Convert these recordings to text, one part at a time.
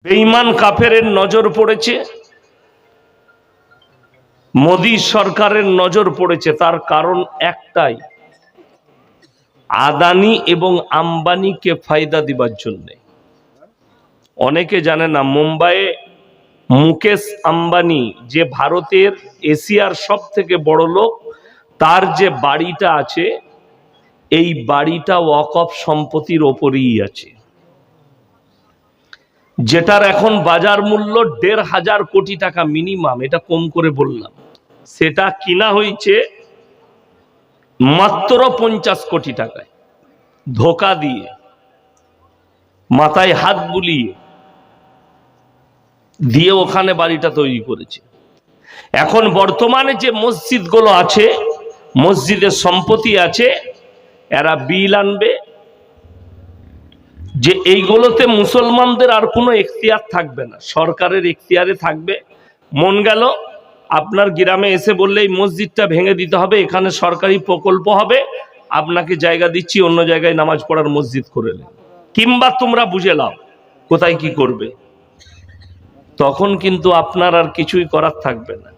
বেঈমান কাফেরের নজর পড়েছে, মোদী সরকারের নজর পড়েছে। তার কারণ একটাই, আদানি এবং আম্বানিকে ফায়দা দিবার জন্য। অনেকে জানে না, মুম্বাইয়ে মুকেশ আম্বানি যে ভারতের এশিয়ার সব থেকে বড় লোক, তার যে বাড়িটা আছে, এই বাড়িটা ওয়াকফ সম্পত্তির ওপরেই আছে, যেটার এখন বাজার মূল্য ১৫০০ কোটি টাকা মিনিমাম, এটা কম করে বললাম। সেটা কিনা হয়েছে মাত্র ৫০ কোটি টাকায়, ধোকা দিয়ে, মাথায় হাত বুলিয়ে দিয়ে ওখানে বাড়িটা তৈরি করেছে। এখন বর্তমানে যে মসজিদগুলো আছে, মসজিদের সম্পত্তি আছে, এরা বিল আনবে যে এইগুলোতে মুসলমানদের আর কোনো এখতিয়ার থাকবে না, সরকারের এখতিয়ারে থাকবে। মন গেল আপনার গ্রামে এসে বললে এই মসজিদটা ভেঙে দিতে হবে, এখানে সরকারি প্রকল্প হবে, আপনাকে জায়গা দিচ্ছি, অন্য জায়গায় নামাজ পড়ার মসজিদ করে নেন, কিংবা তোমরা বুঝে নাও কোথায় কি করবে। তখন কিন্তু আপনার আর কিছুই করার থাকবে না।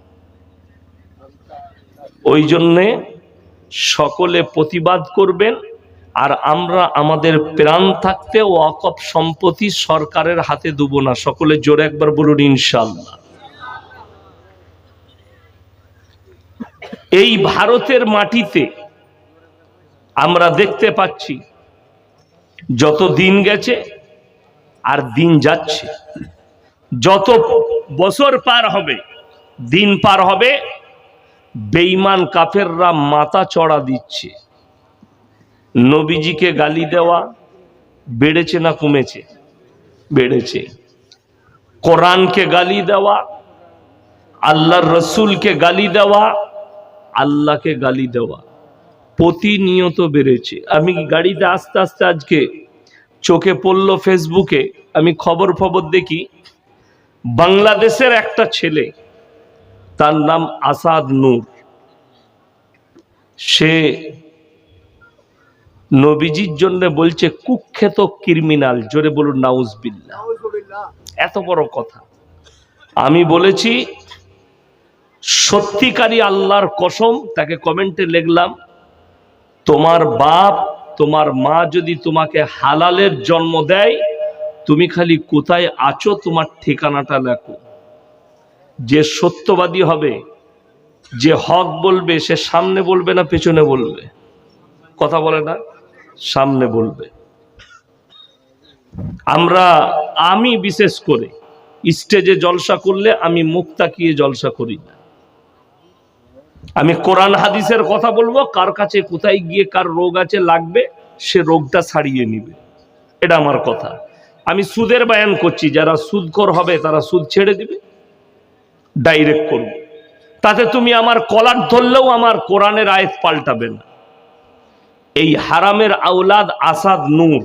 ওই জন্যে সকলে প্রতিবাদ করবেন। আর আমরা আমাদের প্রাণ থাকতে ওয়াকফ সম্পত্তি সরকারের হাতে দেব না। সকলে জোরে একবার বলুন ইনশাআল্লাহ। এই ভারতের মাটিতে আমরা দেখতে পাচ্ছি যত দিন গেছে আর দিন যাচ্ছে, যত বছর পার হবে, দিন পার হবে, বেঈমান কাফেররা মাথা চড়া দিচ্ছে। নবীজিকে গালি দেওয়া বেড়েছে না কমেছে? বেড়েছে। কোরআনকে গালি দেওয়া, আল্লাহর রসুলকে গালি দেওয়া, আল্লাহকে গালি দেওয়া প্রতিনিয়ত বেড়েছে। আমি গাড়িতে আস্তে আস্তে আজকে চোখে পড়লো ফেসবুকে, আমি খবর দেখি, বাংলাদেশের একটা ছেলে, তার নাম আসাদ নূর, সে নবীজির জন্য বলছে কুখ্যাত ক্রিমিনাল। জোরে বলুন নাউজুবিল্লাহ। এত বড় কথা। আমি বলেছি সত্যিকারী আল্লাহর কসম, তাকে কমেন্টে লিখলাম, তোমার বাপ তোমার মা যদি তোমাকে হালালের জন্ম দেয়, তুমি খালি কোথায় আছো তোমার ঠিকানাটা লেখো। যে সত্যবাদী হবে, যে হক বলবে, সে সামনে বলবে না পেছনে বলবে? কথা বলে না, সামনে বলবে। আমি বিশেষ করে স্টেজে জলসা করলে আমি মুখ তাকিয়ে জলসা করি না। আমি কোরআন হাদিসের কথা বলবো, কার কাছে কোথায় গিয়ে কার রোগ আছে লাগবে, সে রোগটা ছাড়িয়ে নিবে, এটা আমার কথা। আমি সুদের বয়ান করছি, যারা সুদখোর হবে তারা সুদ ছেড়ে দিবে, ডাইরেক্ট করবে। তাতে তুমি আমার কলার ধরলেও আমার কোরআনের আয়াত পাল্টাবে না। এই হারামের আওলাদ আসাদ নূর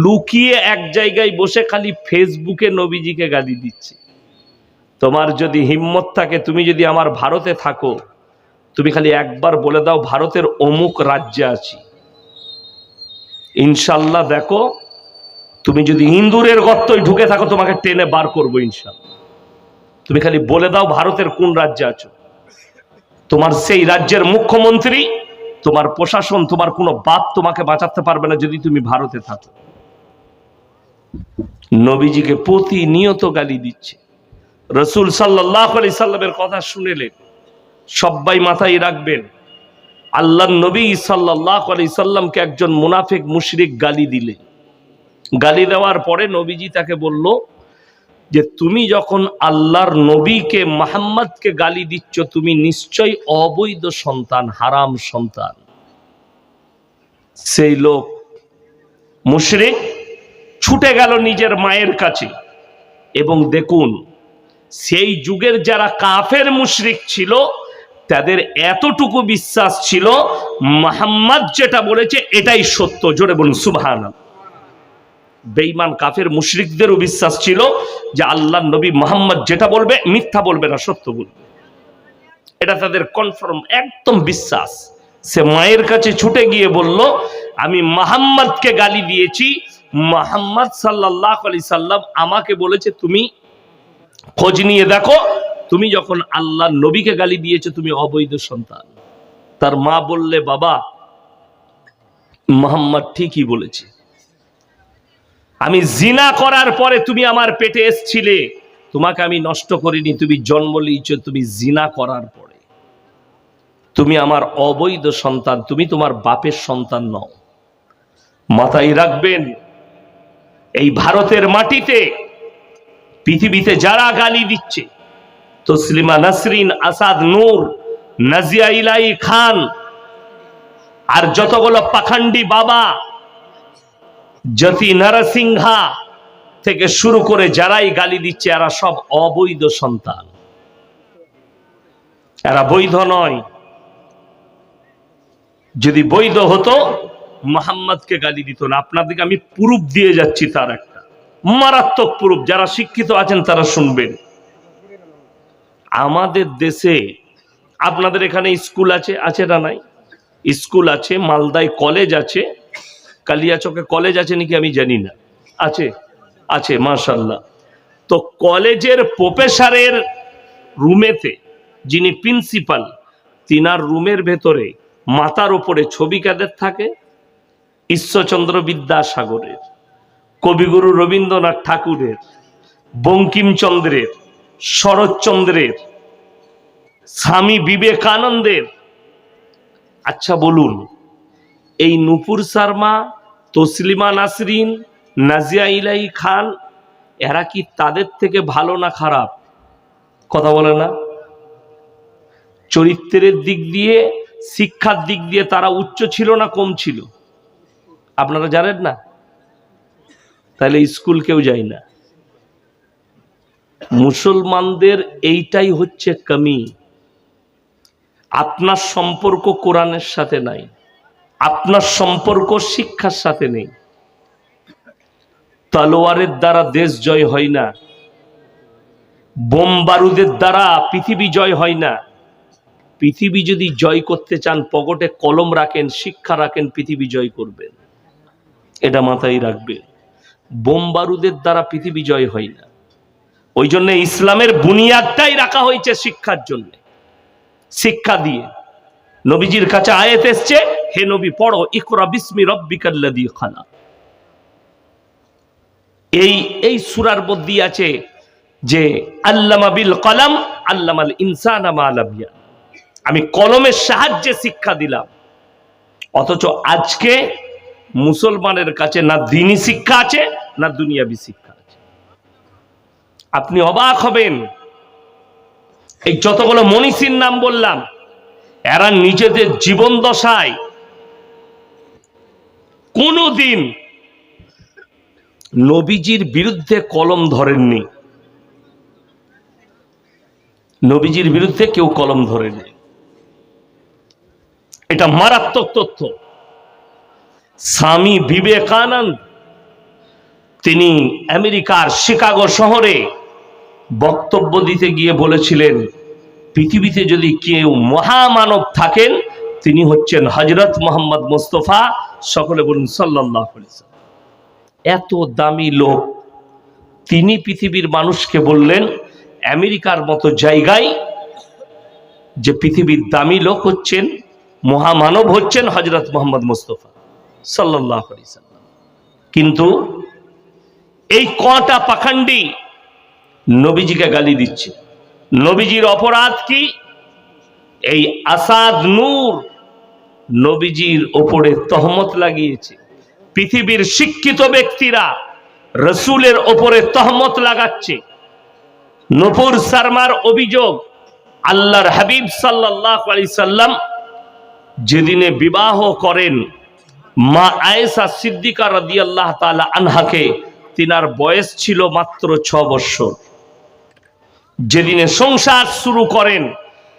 লুকিয়ে এক জায়গায় বসে খালি ফেসবুকে নবীজিকে গালি দিচ্ছে। তোমার যদি হিম্মত থাকে, তুমি যদি আমার ভারতে থাকো, তুমি খালি একবার বলে দাও ভারতের অমুক রাজ্যে আছি, ইনশাল্লাহ দেখো, তুমি যদি ইন্দুরের গর্তয় ঢুকে থাকো তোমাকে টেনে বার করবো ইনশাল্লাহ। তুমি খালি বলে দাও ভারতের কোন রাজ্যে আছো, তোমার সেই রাজ্যের মুখ্যমন্ত্রী, তোমার প্রশাসন, তোমার কোনো বাপ তোমাকে বাঁচাতে পারবে না যদি তুমি ভারতে থাকো। নবীজিকে প্রতিনিয়ত গালি দিচ্ছে। রসুল সাল্লাল্লাহু আলাইহি সাল্লামের কথা শুনেলে সবাই মাথায় রাখবেন, আল্লাহর নবী সাল্লাল্লাহু আলাইহি সাল্লামকে একজন মুনাফিক মুশরিক গালি দিলে, গালি দেওয়ার পরে নবীজি তাকে বলল যে তুমি যখন আল্লাহর নবীকে মুহাম্মদকে গালি দিচ্ছ, তুমি নিশ্চয়ই অবৈধ সন্তান, হারাম সন্তান। সেই লোক মুশরিক ছুটে গেল নিজের মায়ের কাছে, এবং দেখুন সেই যুগের যারা কাফের মুশরিক ছিল, তাদের এতটুকু বিশ্বাস ছিল মুহাম্মদ যেটা বলেছে এটাই সত্য। জোরে বলুন সুবহানাল্লাহ। বেঈমান কাফের মুশরিকদেরও বিশ্বাস ছিল যে আল্লাহর নবী মুহাম্মদ যেটা বলবে মিথ্যা বলবে না, সত্য বলবে, এটা তাদের কনফার্ম একদম বিশ্বাস। সে মায়ের কাছে ছুটে গিয়ে বলল, আমি মুহাম্মদকে গালি দিয়েছি, মুহাম্মদ সাল্লাল্লাহু আলাইহি সাল্লাম আমাকে বলেছে তুমি খোঁজ নিয়ে দেখো, তুমি যখন আল্লাহর নবীকে গালি দিয়েছো তুমি অবৈধ সন্তান। তার মা বললে বাবা মুহাম্মদ ঠিকই বলেছে, আমি জিনা করার পরে তুমি আমার পেটে এসছিলে, তোমাকে আমি নষ্ট করিনি, তুমি জন্ম নিয়েছো তুমি জিনা করার পরে, তুমি আমার অবৈধ সন্তান, তুমি তোমার বাপের সন্তান নও। মাথায় রাখবেন, এই ভারতের মাটিতে পৃথিবীতে যারা গালি দিচ্ছে, তসলিমা নাসরিন, আসাদ নূর, নাজিয়া ইলাহি খান, আর যতগুলো পাখান্ডি বাবা, জ্যোতি নরসিংহা থেকে শুরু করে যারাই গালি দিচ্ছে, এরা সব অবৈধ সন্তান, এরা বৈধ নয়। যদি বৈধ হতো মুহাম্মদকে গালি দিত না। আপনাদেরকে আমি প্রুফ দিয়ে যাচ্ছি, তার একটা মারাত্মক প্রুফ, যারা শিক্ষিত আছেন তারা শুনবেন। আমাদের দেশে, আপনাদের এখানে স্কুল আছে, আছে না নাই? স্কুল আছে, মালদায় কলেজ আছে, কালিয়াচকে কলেজ আছে নাকি আমি জানি না, আছে, আছে মাশাআল্লাহ। তো কলেজের প্রফেসরের রুমেতে যিনি প্রিন্সিপাল, তিনার রুমের ভেতরে মাথার উপরে ছবি কাদের থাকে? ঈশ্বরচন্দ্র বিদ্যাসাগরের, কবিগুরু রবীন্দ্রনাথ ঠাকুরের, বঙ্কিমচন্দ্রের, শরৎচন্দ্রের, স্বামী বিবেকানন্দের। আচ্ছা বলুন, এই নূপুর শর্মা, তসলিমা নাসরিন, নাজিয়া ইলাহি খান, এরা কি তাদের থেকে ভালো না খারাপ? কথা বলে না? চরিত্রের দিক দিয়ে, শিক্ষার দিক দিয়ে তারা উচ্চ ছিল না কম ছিল? আপনারা জানেন না? তাহলে স্কুল কেউ যায় না। মুসলমানদের এইটাই হচ্ছে কমি। আপনার সম্পর্ক কোরআনের সাথে নাই, আপনার সম্পর্ক শিক্ষার সাথে নেই। তলোয়ারের দ্বারা দেশ জয় হয় না, বোম বারুদের দ্বারা পৃথিবী জয় হয় না। পৃথিবী যদি জয় করতে চান, পকেটে কলম রাখেন, শিক্ষা রাখেন, পৃথিবী জয় করবেন, এটা মাথায় রাখবেন। বোম বারুদের দ্বারা পৃথিবী জয় হয় না। ওই জন্য ইসলামের বুনিয়াদটাই রাখা হয়েছে শিক্ষার জন্য। শিক্ষা দিয়ে নবীজির কাছে আয়াত এসছে, হে নবী পড়ো, ইকরা বিসমি রাব্বিকাল্লাযী খালাক। এই সূরার মধ্যে আছে যে আল্লামা বিল কলম আল্লামাল ইনসানা মা লাম ইয়ালাম, আমি কলমের সাহায্যে শিক্ষা দিলাম। অথচ আজকে মুসলমানের কাছে না দ্বীনি শিক্ষা আছে না দুনিয়াবি শিক্ষা আছে। আপনি অবাক হবেন, এই যতগুলো মনীষীর নাম বললাম, এরা নিজেদের জীবন দশায় কোনদিন নবীজির বিরুদ্ধে কলম ধরেননি। নবীজির বিরুদ্ধে কেউ কলম ধরেনি, এটা মারাত্মক তথ্য। স্বামী বিবেকানন্দ তিনি আমেরিকার শিকাগো শহরে বক্তব্য দিতে গিয়ে বলেছিলেন, পৃথিবীতে যদি কেউ মহামানব থাকেন তিনি হচ্ছেন হযরত মুহাম্মদ মুস্তাফা, সকলে বলুন সাল্লাল্লাহু আলাইহি ওয়াসাল্লাম। এত দামি লোক, তিনি পৃথিবীর মানুষকে বললেন আমেরিকার মতো জায়গায় যে পৃথিবীর দামি লোক হচ্ছেন, মহামানব হচ্ছেন হযরত মুহাম্মদ মুস্তাফা সাল্লাল্লাহু আলাইহি ওয়াসাল্লাম। কিন্তু এই কটা পাখান্ডি নবীজিকে গালি দিচ্ছে। নবীজির অপরাধ কি? এই আসাদ নূর নবীজির ওপরে তহমত লাগিয়েছে। পৃথিবীর শিক্ষিত ব্যক্তিরা রাসূলের ওপরে তহমত লাগাচ্ছে। নূপুর শর্মার অভিযোগ, আল্লাহর হাবিব সাল্লাল্লাহু আলাইহি সাল্লাম যেদিনে বিবাহ করেন মা আয়েশা সিদ্দিকা রাদিয়াল্লাহু তাআলা আনহাকে, তিনার বয়স ছিল মাত্র 6 বছর। যেদিনে সংসার শুরু করেন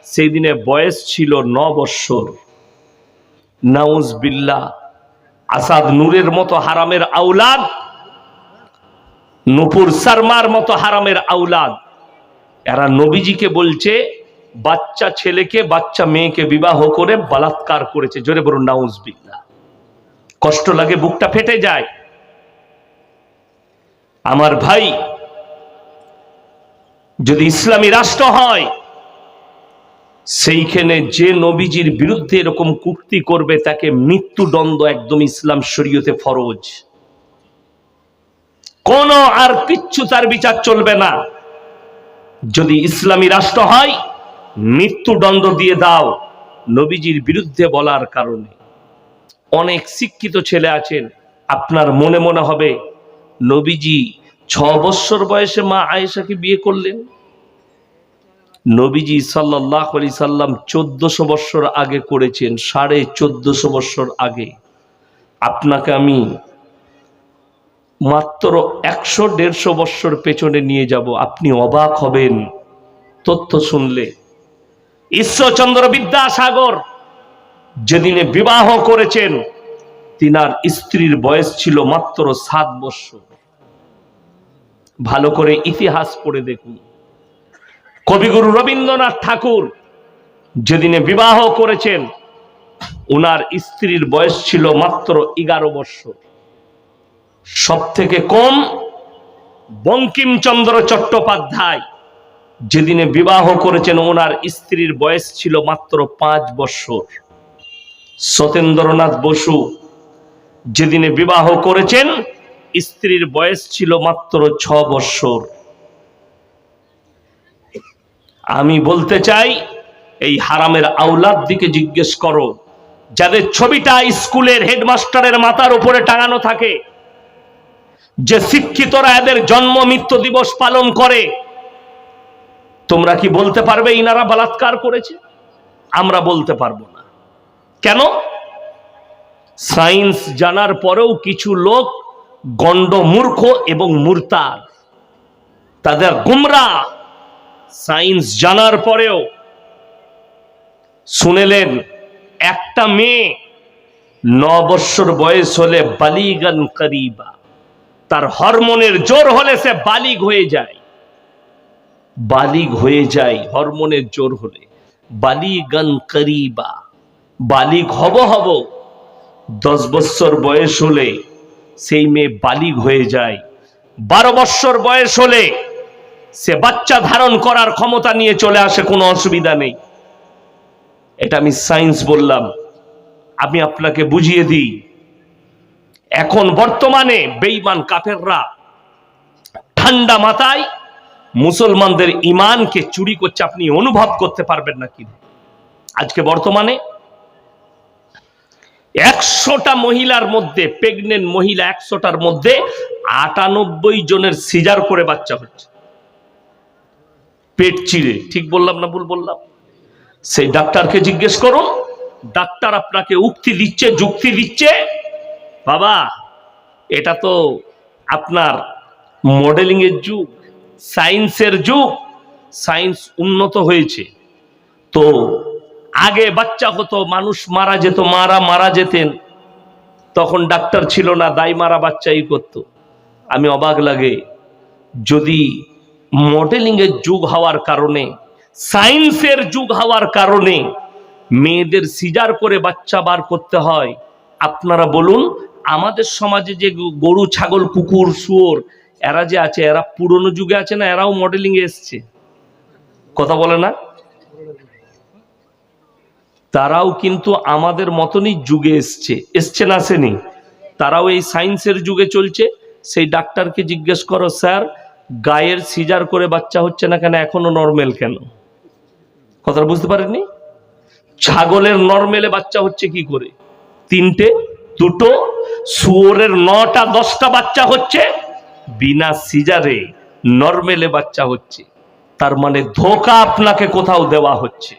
সেই দিনে বয়স ছিল 9 বছর। নাউজ বিল্লাহ, আসাদ নূরের মতো হারামের আওলাদ, নূপুর শর্মার মতো হারামের আওলাদ, এরা নবীজিকে বলছে বাচ্চা ছেলেকে বাচ্চা মেয়েকে বিবাহ করে বলাৎকার করেছে। জোরে বলুন নাউজ বিল্লাহ। কষ্ট লাগে, বুকটা ফেটে যায়। আমার ভাই, যদি ইসলামী রাষ্ট্র হয়, সেইখানে যে নবীজির বিরুদ্ধে এরকম কুক্তি করবে তাকে মৃত্যুদণ্ড একদম ইসলাম শরীয়তে ফরজ। কোন আর কিচ্ছু তার বিচার চলবে না। যদি ইসলামী রাষ্ট্র হয়, মৃত্যুদণ্ড দিয়ে দাও নবীজির বিরুদ্ধে বলার কারণে। অনেক শিক্ষিত ছেলে আছেন, আপনার মনে মনে হবে নবীজি 6 বছর বয়সে মা আয়েশাকে বিয়ে করলেন। নবীজি সাল্লাল্লাহু আলাইহি সাল্লাম 1400 বছর আগে করেছেন, 1450 বছর আগে। আপনাকে আমি মাত্র 100-150 বছর পেছনে নিয়ে যাব, আপনি অবাক হবেন তথ্য শুনলে। ঈশ্বরচন্দ্র বিদ্যাসাগর যেদিনে বিবাহ করেছেন, তিনার স্ত্রীর বয়স ছিল মাত্র 7 বছর। ভালো করে ইতিহাস পড়ে দেখুন। কবিগুরু রবীন্দ্রনাথ ঠাকুর যেদিনে বিবাহ করেছেন, উনার স্ত্রীর বয়স ছিল মাত্র 11 বছর। সব থেকে কম বঙ্কিমচন্দ্র চট্টোপাধ্যায় যেদিনে বিবাহ করেছেন, ওনার স্ত্রীর বয়স ছিল মাত্র 5 বছর। সত্যেন্দ্রনাথ বসু যেদিনে বিবাহ করেছেন, স্ত্রীর বয়স ছিল মাত্র 6 বছর। আমি বলতে চাই, এই হারামের আওলাদ দিকে জিজ্ঞেস করো, যাদের ছবিটা স্কুলের হেডমাস্টারের মাথার উপরে টাঙানো থাকে, যে শিক্ষিতরা এদের জন্ম মৃত্যু দিবস পালন করে, তোমরা কি বলতে পারবে ইনারা বলাৎকার করেছে? আমরা বলতে পারবো না। কেন? সায়েন্স জানার পরেও কিছু লোক গন্ড মূর্খ এবং মুরতাদ, তাদের গুমরাহ। সায়েন্স জানার পরেও শুনেলেন, একটা মেয়ে 9 বছর বয়স হলে বালিগান করিবা, তার হরমোনের জোর হলে সে বালিগ হয়ে যায়। বালিগ হয়ে যায় হরমোনের জোর হলে। বালিগান করিবা, বালিগ হব। 10 বছর বয়স হলে সেই মেয়ে বালিগ হয়ে যায়। 12 বছর বয়স হলে সে বাচ্চা ধারণ করার ক্ষমতা নিয়ে চলে আসে, কোনো অসুবিধা নেই। এটা আমি সায়েন্স বললাম। আমি আপনাকে বুঝিয়ে দিই, এখন বর্তমানে বেঈমান কাফেররা ঠান্ডা মাথায় মুসলমানদের ঈমানকে চুরি করছে। আপনি অনুভব করতে পারবেন না কি? আজকে বর্তমানে 100টা মহিলার মধ্যে, প্রেগনেন্ট মহিলা 100টার মধ্যে 98 জনের সিজার করে বাচ্চা হচ্ছে, পেট চিরে। ঠিক বললাম না ভুল বললাম? সেই ডাক্তারকে জিজ্ঞেস করুন, ডাক্তার আপনাকে উক্তি দিচ্ছে, যুক্তি দিচ্ছে, বাবা এটা তো আপনার মডেলিং এর যুগ, সায়েন্সের যুগ, সায়েন্স উন্নত হয়েছে। তো আগে বাচ্চা হতো, মানুষ মারা যেত, মারা যেতেন, তখন ডাক্তার ছিল না, দাই মারা বাচ্চাই করতো। আমি অবাক লাগে, যদি মডেলিং এর যুগ হওয়ার কারণে, সায়েন্সের যুগ হওয়ার কারণে মেয়েদের সিজার করে বাচ্চা বার করতে হয়, আপনারা বলুন আমাদের সমাজে যে গরু ছাগল কুকুর শুয়োর এরা যে আছে, এরা পুরনো যুগে আছে না এরাও মডেলিং এ এসছে? কথা বলে না? তারাও কিন্তু আমাদের মতনই যুগে এসছে না আসেনি? তারাও এই সায়েন্সের যুগে চলছে। সেই ডাক্তারকে জিজ্ঞেস করো, স্যার গায়ের সিজার করে বাচ্চা হচ্ছে না কেন, এখনো নরমাল কেন? কথা বুঝতে পারেননি? ছাগলের নরমেলে বাচ্চা হচ্ছে কি করে? 3টে 2টো, শুয়োরের 9টা 10টা বাচ্চা হচ্ছে, বিনা সিজারে নরমেলে বাচ্চা হচ্ছে। তার মানে ধোঁকা আপনাকে কোথাও দেওয়া হচ্ছে,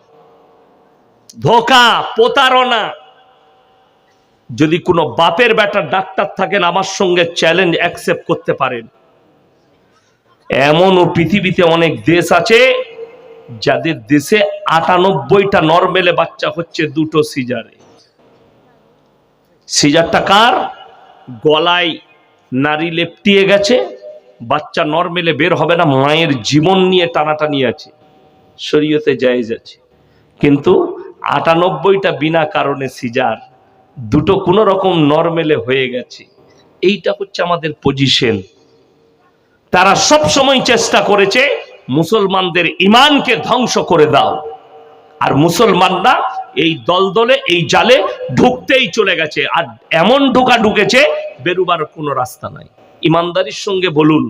ধোঁকা, প্রতারণা। যদি কোনো বাপের বেটা ডাক্তার থাকেন, আমার সঙ্গে চ্যালেঞ্জ অ্যাকসেপ্ট করতে পারেন। এমনও পৃথিবীতে অনেক দেশ আছে যাদের দেশে 98টা নরমেলে বাচ্চা হচ্ছে, 2টো সিজারে। সিজারটা কার? গলায় নারী লেপটিয়ে গেছে, বাচ্চা নরমেলে বের হবে না, মায়ের জীবন নিয়ে টানাটানি আছে, শরীয়তে জায়েজ আছে। কিন্তু 98টা বিনা কারণে সিজার, 2টো কোনো রকম নরমেলে হয়ে গেছে। এইটা হচ্ছে আমাদের পজিশন। তারা সব সময় চেষ্টা করেছে মুসলমানদের ঈমানকে ধ্বংস করে দাও, আর মুসলমানরা এই দলদলে এই জালে ঢুকতেই চলে গেছে, আর এমন ঢুকেছে বেরুবার কোনো রাস্তা নাই। ইমানদারির সঙ্গে বলুন,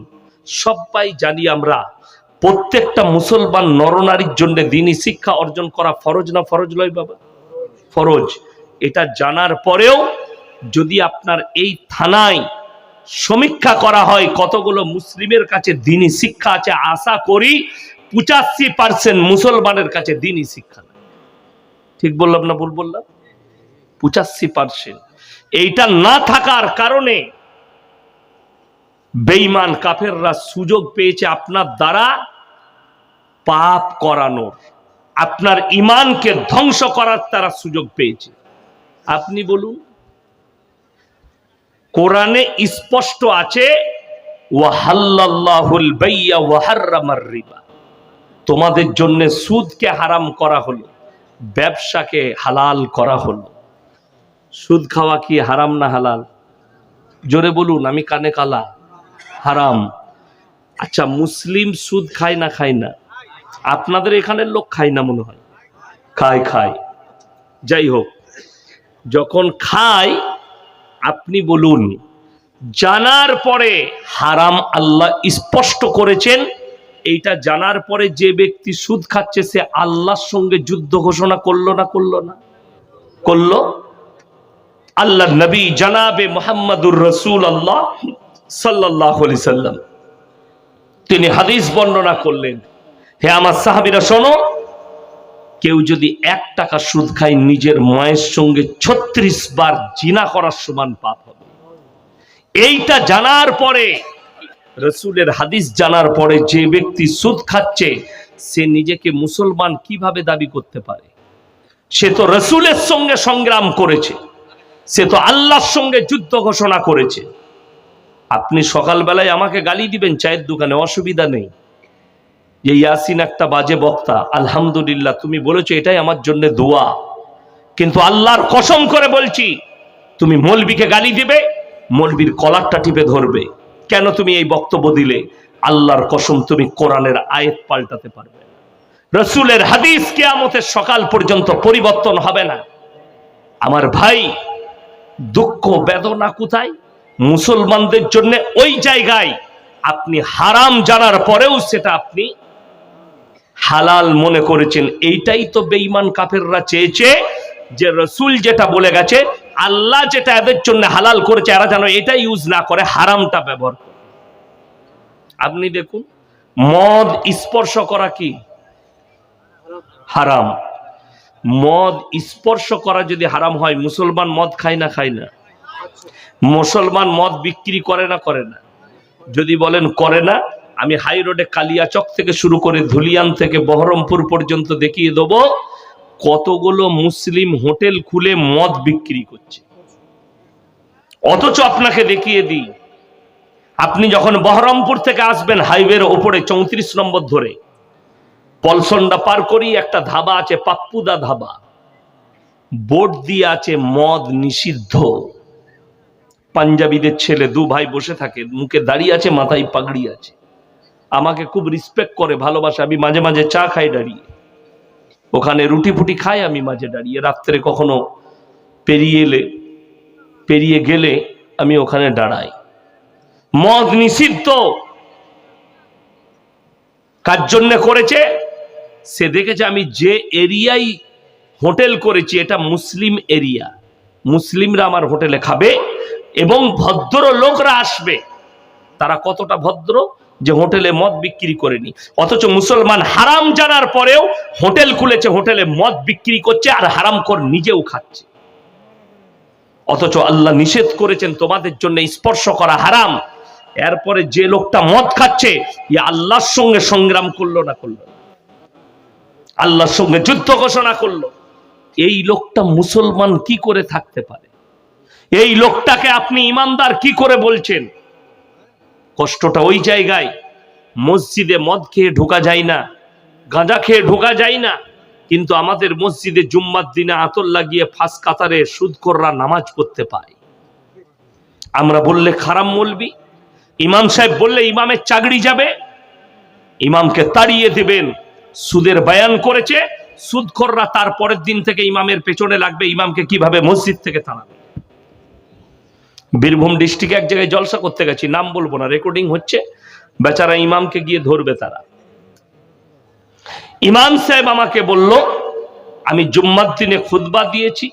সবাই জানি আমরা প্রত্যেকটা মুসলমান নরনারীর জন্য দ্বীনি শিক্ষা অর্জন করা ফরজ না ফরজ লয় বাবা? ফরজ। এটা জানার পরেও যদি আপনার এই থানায় সমীক্ষা করা হয় কতগুলো মুসলিমের কাছে দ্বীনি শিক্ষা আছে, আশা করি 85% মুসলমানের কাছে দ্বীনি শিক্ষা নেই। ঠিক বললাম না ভুল বললাম? 85%। এইটা না থাকার কারণে বেঈমান কাফেররা সুযোগ পেয়েছে আপনার দ্বারা পাপ করানোর, আপনার ঈমানকে ধ্বংস করার তারা সুযোগ পেয়েছে। আপনি বলুন, কোরআনে স্পষ্ট আছে ওয়াহাল্লাল্লাহুল বাইয়া ওয়া হাররামার রিবা, তোমাদের জন্য সুদকে হারাম করা হলো, ব্যবসাকে হালাল করা হলো। সুদ খাওয়া কি হারাম না হালাল? জোরে বলুন, আমি কানে কালা। হারাম। আচ্ছা, মুসলিম সুদ খায় না খায় না? আপনাদের এখানের লোক খায় না মনে হয়? খায়। যাই হোক, যখন খায় আপনি বলুন, জানার পরে হারাম আল্লাহ স্পষ্ট করেছেন, এইটা জানার পরে যে ব্যক্তি সুদ খাচ্ছে সে আল্লাহর সঙ্গে যুদ্ধ ঘোষণা করলো না করলো না? করলো। আল্লাহ নবী জনাবে মুহাম্মদুর রাসূলুল্লাহ সাল্লাল্লাহু আলাইহি সাল্লাম তিনি হাদিস বর্ণনা করলেন, হে আমার সাহাবীরা শোনো, কেউ যদি 1 টাকা সুদ খায় নিজের মায়ের সঙ্গে 36 বার জিনা করার সমান পাপ হবে। এইটা জানার পরে, রাসূলের হাদিস জানার পরে যে ব্যক্তি সুদ খাচ্ছে সে নিজেকে মুসলমান কিভাবে দাবি করতে পারে? সে তো রাসূলের সঙ্গে সংগ্রাম করেছে, সে তো আল্লাহর সঙ্গে যুদ্ধ ঘোষণা করেছে। আপনি সকালবেলায় আমাকে গালি দিবেন চায়ের দোকানে, অসুবিধা নেই, যে ইয়াসিন একটা বাজে বক্তা, আলহামদুলিল্লাহ তুমি বলেছো, এটাই আমার জন্য দোয়া। কিন্তু আল্লাহর কসম করে বলছি, তুমি মৌলবীকে গালি দিবে, মৌলবীর কলারটা টিপে ধরবে। কেন তুমি এই বক্তব্য দিলে? আল্লাহর কসম তুমি কোরআনের আয়াত পাল্টাতে পারবে না, রাসূলের হাদিস কিয়ামতের সকাল পর্যন্ত পরিবর্তন হবে না। আমার ভাই, দুঃখ বেদনা কোথায়? মুসলমানদের জন্য ওই জায়গায় আপনি হারাম জানার পরেও সেটা আপনি হালাল মনে করেছেন। এইটাই তো বেঈমান কাফেররা চেয়েছে, যে রাসূল যেটা বলে গেছে, আল্লাহ যেটা এদের জন্য হালাল করেছে, এরা যেন এটা ইউজ না করে, হারামটা ব্যবহার করে। আপনি দেখুন, মদ স্পর্শ করা কি হারাম? মদ স্পর্শ করা যদি হারাম হয়, মুসলমান মদ খায় না খায় না? মুসলমান মদ বিক্রি করে না করে না? যদি বলেন করে না, আমি হাই রোডে কালিয়াচক থেকে শুরু করে ধুলিয়ান থেকে বহরমপুর পর্যন্ত দেখিয়ে দেব কতগুলো মুসলিম হোটেল খুলে মদ বিক্রি করছে। অথচ আপনাকে দেখিয়ে দিই, আপনি যখন বহরমপুর থেকে আসবেন হাইওয়ের ওপরে 34 নম্বর ধরে পলসন্ডা পার করি একটা ধাবা আছে, পাপ্পুদা ধাবা, বোর্ড দিয়ে আছে মদ নিষিদ্ধ। পাঞ্জাবিদের ছেলে 2 ভাই বসে থাকে, মুখে দাড়ি আছে, মাথায় পাগড়ি আছে, আমাকে খুব রিসপেক্ট করে, ভালোবাসে। আমি মাঝে মাঝে চা খাই দাঁড়িয়ে, ওখানে রুটি ফুটি খাই আমি মাঝে দাঁড়িয়ে, রাত্রে কখনো পেরিয়ে গেলে আমি ওখানে দাঁড়াই। মদ নিষিদ্ধ। কার জন্য করেছে? সে দেখেছে আমি যে এরিয়ায় হোটেল করেছি এটা মুসলিম এরিয়া, মুসলিমরা আমার হোটেলে খাবে এবং ভদ্র লোকরা আসবে। তারা কতটা ভদ্র যে হোটেলে মদ বিক্রি করেনি, অথচ মুসলমান হারাম জানার পরেও হোটেল খুলেছে, হোটেলে মদ বিক্রি করছে, আর হারামখোর নিজেও খাচ্ছে। অথচ আল্লাহ নিষেধ করেছেন তোমাদের জন্য স্পর্শ করা হারাম। এরপরে যে লোকটা মদ খাচ্ছে, ই আল্লাহর সঙ্গে সংগ্রাম করলো না করলো? আল্লাহর সঙ্গে যুদ্ধ ঘোষণা করলো। এই লোকটা মুসলমান কি করে থাকতে পারে? এই লোকটাকে আপনি ইমানদার কি করে বলছেন? কষ্টটা ওই জায়গায়। মসজিদে মদ খেয়ে ঢোকা যায় না, গাঁজা খেয়ে ঢোকা যায় না, কিন্তু আমাদের মসজিদে জুম্মার দিনে আতর লাগিয়ে ফাঁস কাতারে সুদখোররা নামাজ পড়তে পায়। আমরা বললে খারাপ মৌলবি, ইমাম সাহেব বললে ইমামের চাকরি যাবে, ইমামকে তাড়িয়ে দেবেন। সুদের বয়ান করেছে, সুদখোররা তার পরের দিন থেকে ইমামের পেছনে লাগবে ইমামকে কিভাবে মসজিদ থেকে তাড়াবে। বীরভূম ডিস্ট্রিক্টে এক জায়গায় জলসা করতে গেছি, নাম বলবো না, রেকর্ডিং হচ্ছে, বেচারা ইমামকে গিয়ে ধরবে তারা। ইমাম সাহেব আমাকে বলল, আমি জুম্মার দিনে খুতবা দিয়েছি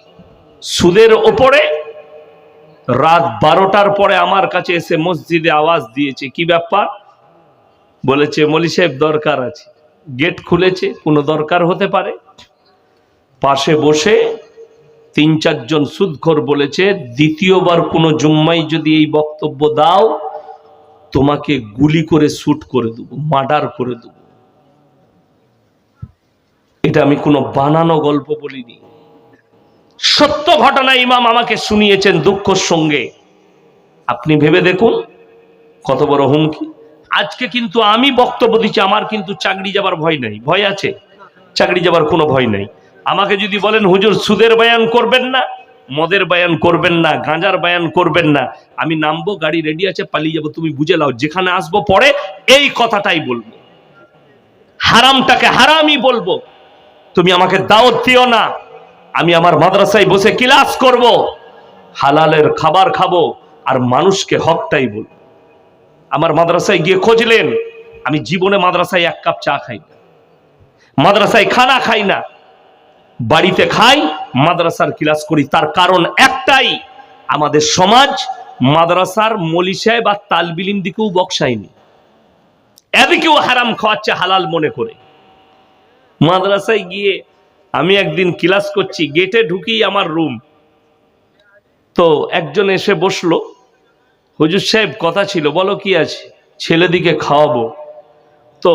সুদের ওপরে, রাত 12টার পরে আমার কাছে এসে মসজিদে আওয়াজ দিয়েছে, কি ব্যাপার? বলেছে মৌলী সাহেব দরকার আছে। গেট খুলেছে, কোনো দরকার হতে পারে। পাশে বসে 3-4 জন সুদখোর বলেছে, দ্বিতীয়বার কোনো জুম্মাই যদি এই বক্তব্য দাও তোমাকে গুলি করে শুট করে দেবো, মার্ডার করে দেবো। এটা আমি কোনো বানানো গল্প বলিনি, সত্য ঘটনা ইমাম আমাকে শুনিয়েছেন দুঃখের সঙ্গে। আপনি ভেবে দেখুন কত বড় হুমকি। আজকে কিন্তু আমি বক্তব্য দিচ্ছি, আমার কিন্তু চাকরি যাবার ভয় নাই। ভয় আছে? চাকরি যাবার কোনো ভয় নাই। আমাকে যদি বলেন হুজুর সুদের বয়ান করবেন না, মদের বয়ান করবেন না, গাঁজার বয়ান করবেন না, আমি নামবো, গাড়ি রেডি আছে, পালিয়ে যাবো। তুমি বুঝে নাও, যেখানে আসবো পরে এই কথাটাই বলবো, হারামটাকে হারামই বলবো। তুমি আমাকে দাওয়াত দিও না, আমি আমার মাদ্রাসায় বসে ক্লাস করব, হালালের খাবার খাবো, আর মানুষকে হকটাই বলবো। আমার মাদ্রাসায় গিয়ে খুঁজলেন, আমি জীবনে মাদ্রাসায় 1 কাপ চা খাই না, মাদ্রাসায় খানা খাই না, বাড়িতে খাই, মাদ্রাসার ক্লাস করি। তার কারণ একটাই, আমাদের সমাজ মাদ্রাসার মৌলী সাহেব আর তালবিলিম দিকেও বক্সায়নি, এদিকেও হারাম খাওয়াচ্ছে হালাল মনে করে। মাদ্রাসায় গিয়ে আমি একদিন ক্লাস করছি, গেটে ঢুকি আমার রুম, তো একজন এসে বসলো, হুজুর সাহেব কথা ছিল। বলো কি আছে? ছেলেদিকে খাওয়াবো। তো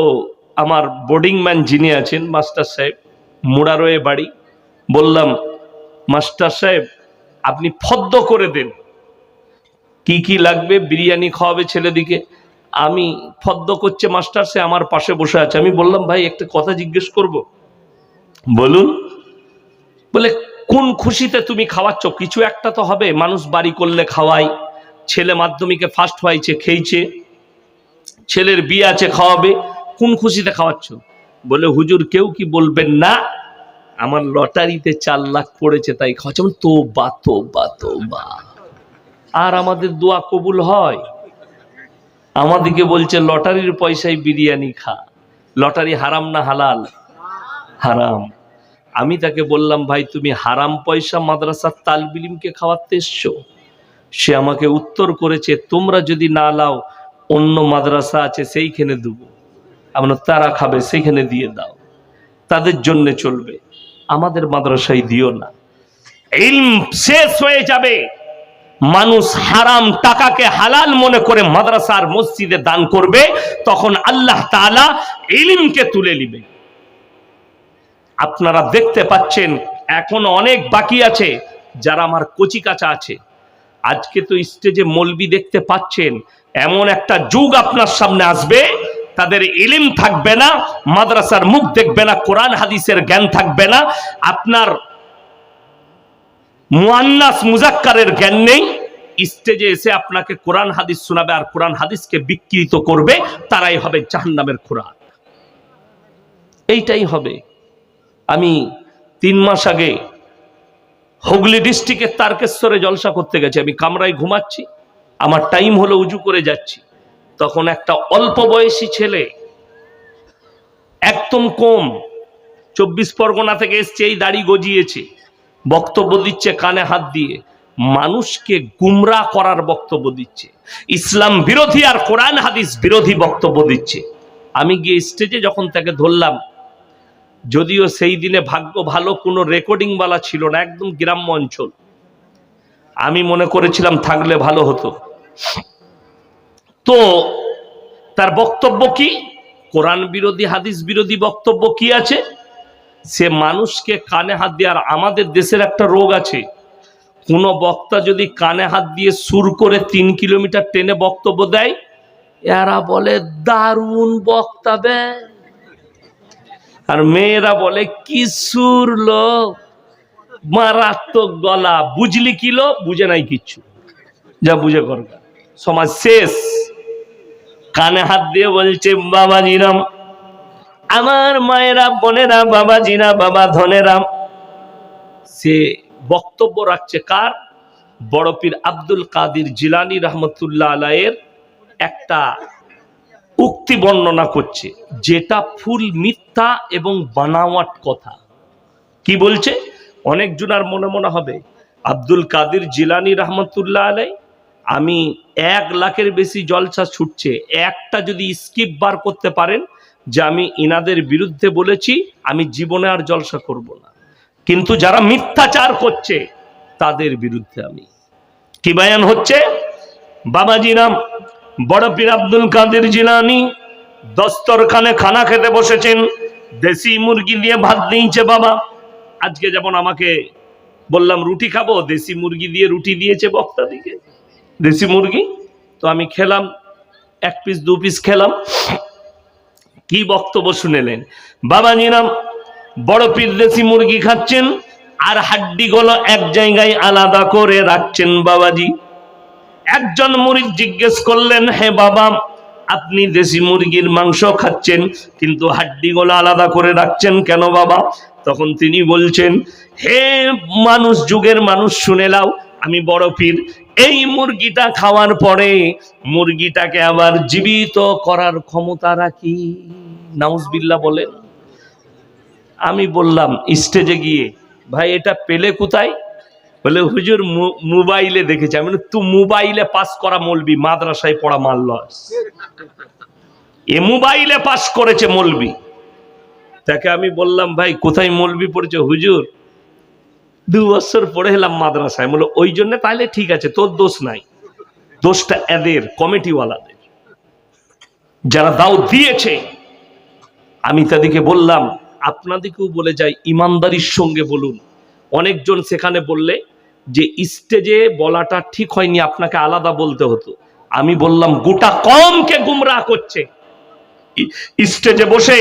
আমার বোর্ডিং ম্যান যিনি আছেন মাস্টার সাহেব, মুড়ারোয়ে বাড়ি, বললাম মাস্টার সাহেব আপনি ফদ্দ করে দেন, কি কি লাগবে, বিরিয়ানি খাওয়াবে ছেলেদিকে। আমি ফদ্দ করছে মাস্টার সাহেব, আমার পাশে বসে আছে। আমি বললাম ভাই একটা কথা জিজ্ঞেস করব? বলুন। বলে কোন খুশিতে তুমি খাওয়াচ্ছ? কিছু একটা তো হবে, মানুষ বাড়ি করলে খাওয়াই, ছেলে মাধ্যমিকে ফার্স্ট হয়েছে খেয়েছে, ছেলের বিয়ে আছে খাওয়াবে, কোন খুশিতে খাওয়াচ্ছ? বলে হুজুর কেউ কি বলবেন না, আমার লটারিতে 4 লাখ পড়েছে তাই খাওয়াচ্ছ। তোবা তোবা তোবা, আর আমাদের দোয়া কবুল হয়? আমাদেরকে বলছে লটারির পয়সায় বিরিয়ানি খা। লটারি হারাম না হালাল? হারাম। আমি তাকে বললাম ভাই তুমি হারাম পয়সা মাদ্রাসার তালবিলিমকে খাওয়াতে এসছো? সে আমাকে উত্তর করেছে, তোমরা যদি না লাও অন্য মাদ্রাসা আছে সেইখানে দেবো। আমরা তারা খাবে সেইখানে দিয়ে দাও, তাদের জন্য চলবে, আমাদের মাদ্রাসায় দিও না। ইলম শেষ হয়ে যাবে, মানুষ হারাম টাকাকে হালাল মনে করে মাদ্রাসার মসজিদে দান করবে, তখন আল্লাহ তাআলা ইলমকে তুলে নেবে। আপনারা দেখতে পাচ্ছেন এখনো অনেক বাকি আছে যারা আমার কচি কাঁচা আছে। আজকে তো স্টেজে মৌলবি দেখতে পাচ্ছেন, এমন একটা যুগ আপনার সামনে আসবে, তাদের ইলম থাকবে না, মাদ্রাসার মুখ দেখবে না, কোরআন হাদিসের জ্ঞান থাকবে না, আপনার মুআন্নাস মুজাক্কারের জ্ঞান নেই, স্টেজে এসে আপনাকে কোরআন হাদিস শোনাবে আর কোরআন হাদিসকে বিকৃত করবে, তারাই হবে জাহান্নামের খোরাক। এইটাই হবে। আমি 3 মাস আগে হুগলি ডিস্ট্রিক্টের তারকেশ্বরে জলসা করতে গেছি। আমি কামরায় ঘুমাচ্ছি, আমার টাইম হলো, উজু করে যাচ্ছি, তখন একটা অল্প বয়সী ছেলে, একদম কম, 24 পরগনা থেকে এসছে, এই দাড়ি গজিয়েছে, বক্তব্য দিচ্ছে কানে হাত দিয়ে, মানুষকে গুমরা করার বক্তব্য দিচ্ছে, ইসলাম বিরোধী আর কোরআন হাদিস বিরোধী বক্তব্য দিচ্ছে। আমি গিয়ে স্টেজে যখন তাকে ধরলাম, যদিও সেই দিনে ভাগ্য ভালো কোনো রেকর্ডিং বালা ছিল না, একদম গ্রাম্য অঞ্চল, আমি মনে করেছিলাম থাকলে ভালো হতো। তো তার বক্তব্য কি? কোরআন বিরোধী হাদিস বিরোধী বক্তব্য কি আছে? সে মানুষকে কানে হাত দিয়ে, আর আমাদের দেশের একটা রোগ আছে, কোন বক্তা যদি কানে হাত দিয়ে সুর করে 3 কিলোমিটার টেনে বক্তব্য দেয়, এরা বলে দারুণ বক্তা বে, আর মেয়েরা বলে কি সুর লোক, মারাত্মক গলা, বুঝলি কিলো, বুঝে নাই কিচ্ছু, যা বুঝে কর, সমাজ শেষ। কানে হাত দিয়ে বলছে, বাবাজিরাম, আমার মায়েরা, বোনেরা, বাবাজিরা, বাবা ধনেরা। সে বক্তব্য রাখছে কার? বড় পীর আব্দুল কাদের জিলানী রহমতুল্লাহ আলাইহির একটা উক্তি বর্ণনা করছে, যেটা ফুল মিথ্যা এবং বানাওয়াট কথা। কি বলছে? অনেক জনার মনে মনে হবে আব্দুল কাদের জিলানী রহমতুল্লাহ আলাইহি, আমি 1 লাখের বেশি জলসা ছুটছে, একটা যদি স্কিপ বার করতে পারেন যে আমি ইনাদের বিরুদ্ধে বলেছি, আমি জীবনে আর জলসা করব না। কিন্তু যারা মিথ্যাচার করছে তাদের বিরুদ্ধে আমি। কি বয়ান হচ্ছে? বাবাজিরাম, বড় পীর আব্দুল কাদের জিলানী দস্তরখানে খানা খেতে বসেছেন, দেশি মুরগি দিয়ে ভাত দিয়েছে বাবা। আজকে যেমন আমাকে বললাম রুটি খাবো, দেশি মুরগি দিয়ে রুটি দিয়েছে বক্তা দিকে, দেশি মুরগি। তো আমি খেলাম, 1 পিস 2 পিস খেলাম। কি বক্তব্য শুনেলেন বাবাজিরাম? বড় পীর দেশি মুরগি খাচ্ছেন আর হাড্ডিগুলো এক জায়গায় আলাদা করে রাখছেন বাবাজি। একজন মুরিদ জিজ্ঞেস করলেন, হে বাবা, আপনি দেশি মুরগির মাংস খাচ্ছেন কিন্তু হাড্ডিগুলো আলাদা করে রাখছেন কেন বাবা? তখন তিনি বলছেন, হে মানুষ, যুগের মানুষ, শুনে নাও, আমি বড় পীর এই মুরগিটা খাওয়ার পরে মুরগিটাকে আবার জীবিত করার ক্ষমতা রাখি। নাউজুবিল্লাহ বলেন। আমি বললাম স্টেজে গিয়ে, ভাই এটা পেলে কোথায়? বলে হুজুর মোবাইলে দেখেছি। আমি বলি, তুই মোবাইলে পাস করা মৌলবি, মাদ্রাসায় পড়া মারল। এ মোবাইলে পাস করেছে মৌলবি। তাকে আমি বললাম, ভাই কোথায় মৌলবি পড়েছে? হুজুর 2 বছর পড়ে এলাম মাদ্রাসায়। বলে ওই জন্য তাহলে ঠিক আছে, তোর দোষ নাই, দোষটা এদের কমিটিওয়ালাদের, যারা দাও দিয়েছে। আমি তাদেরকে বললাম, আপনাদেরকেও বলে যাই, ইমানদারির সঙ্গে বলুন। অনেকজন সেখানে বললে যে স্টেজে বলাটা ঠিক হয়নি, আপনাকে আলাদা বলতে হতো। আমি বললাম, গোটা কওমকে গুমরাহ করছে। স্টেজে বসে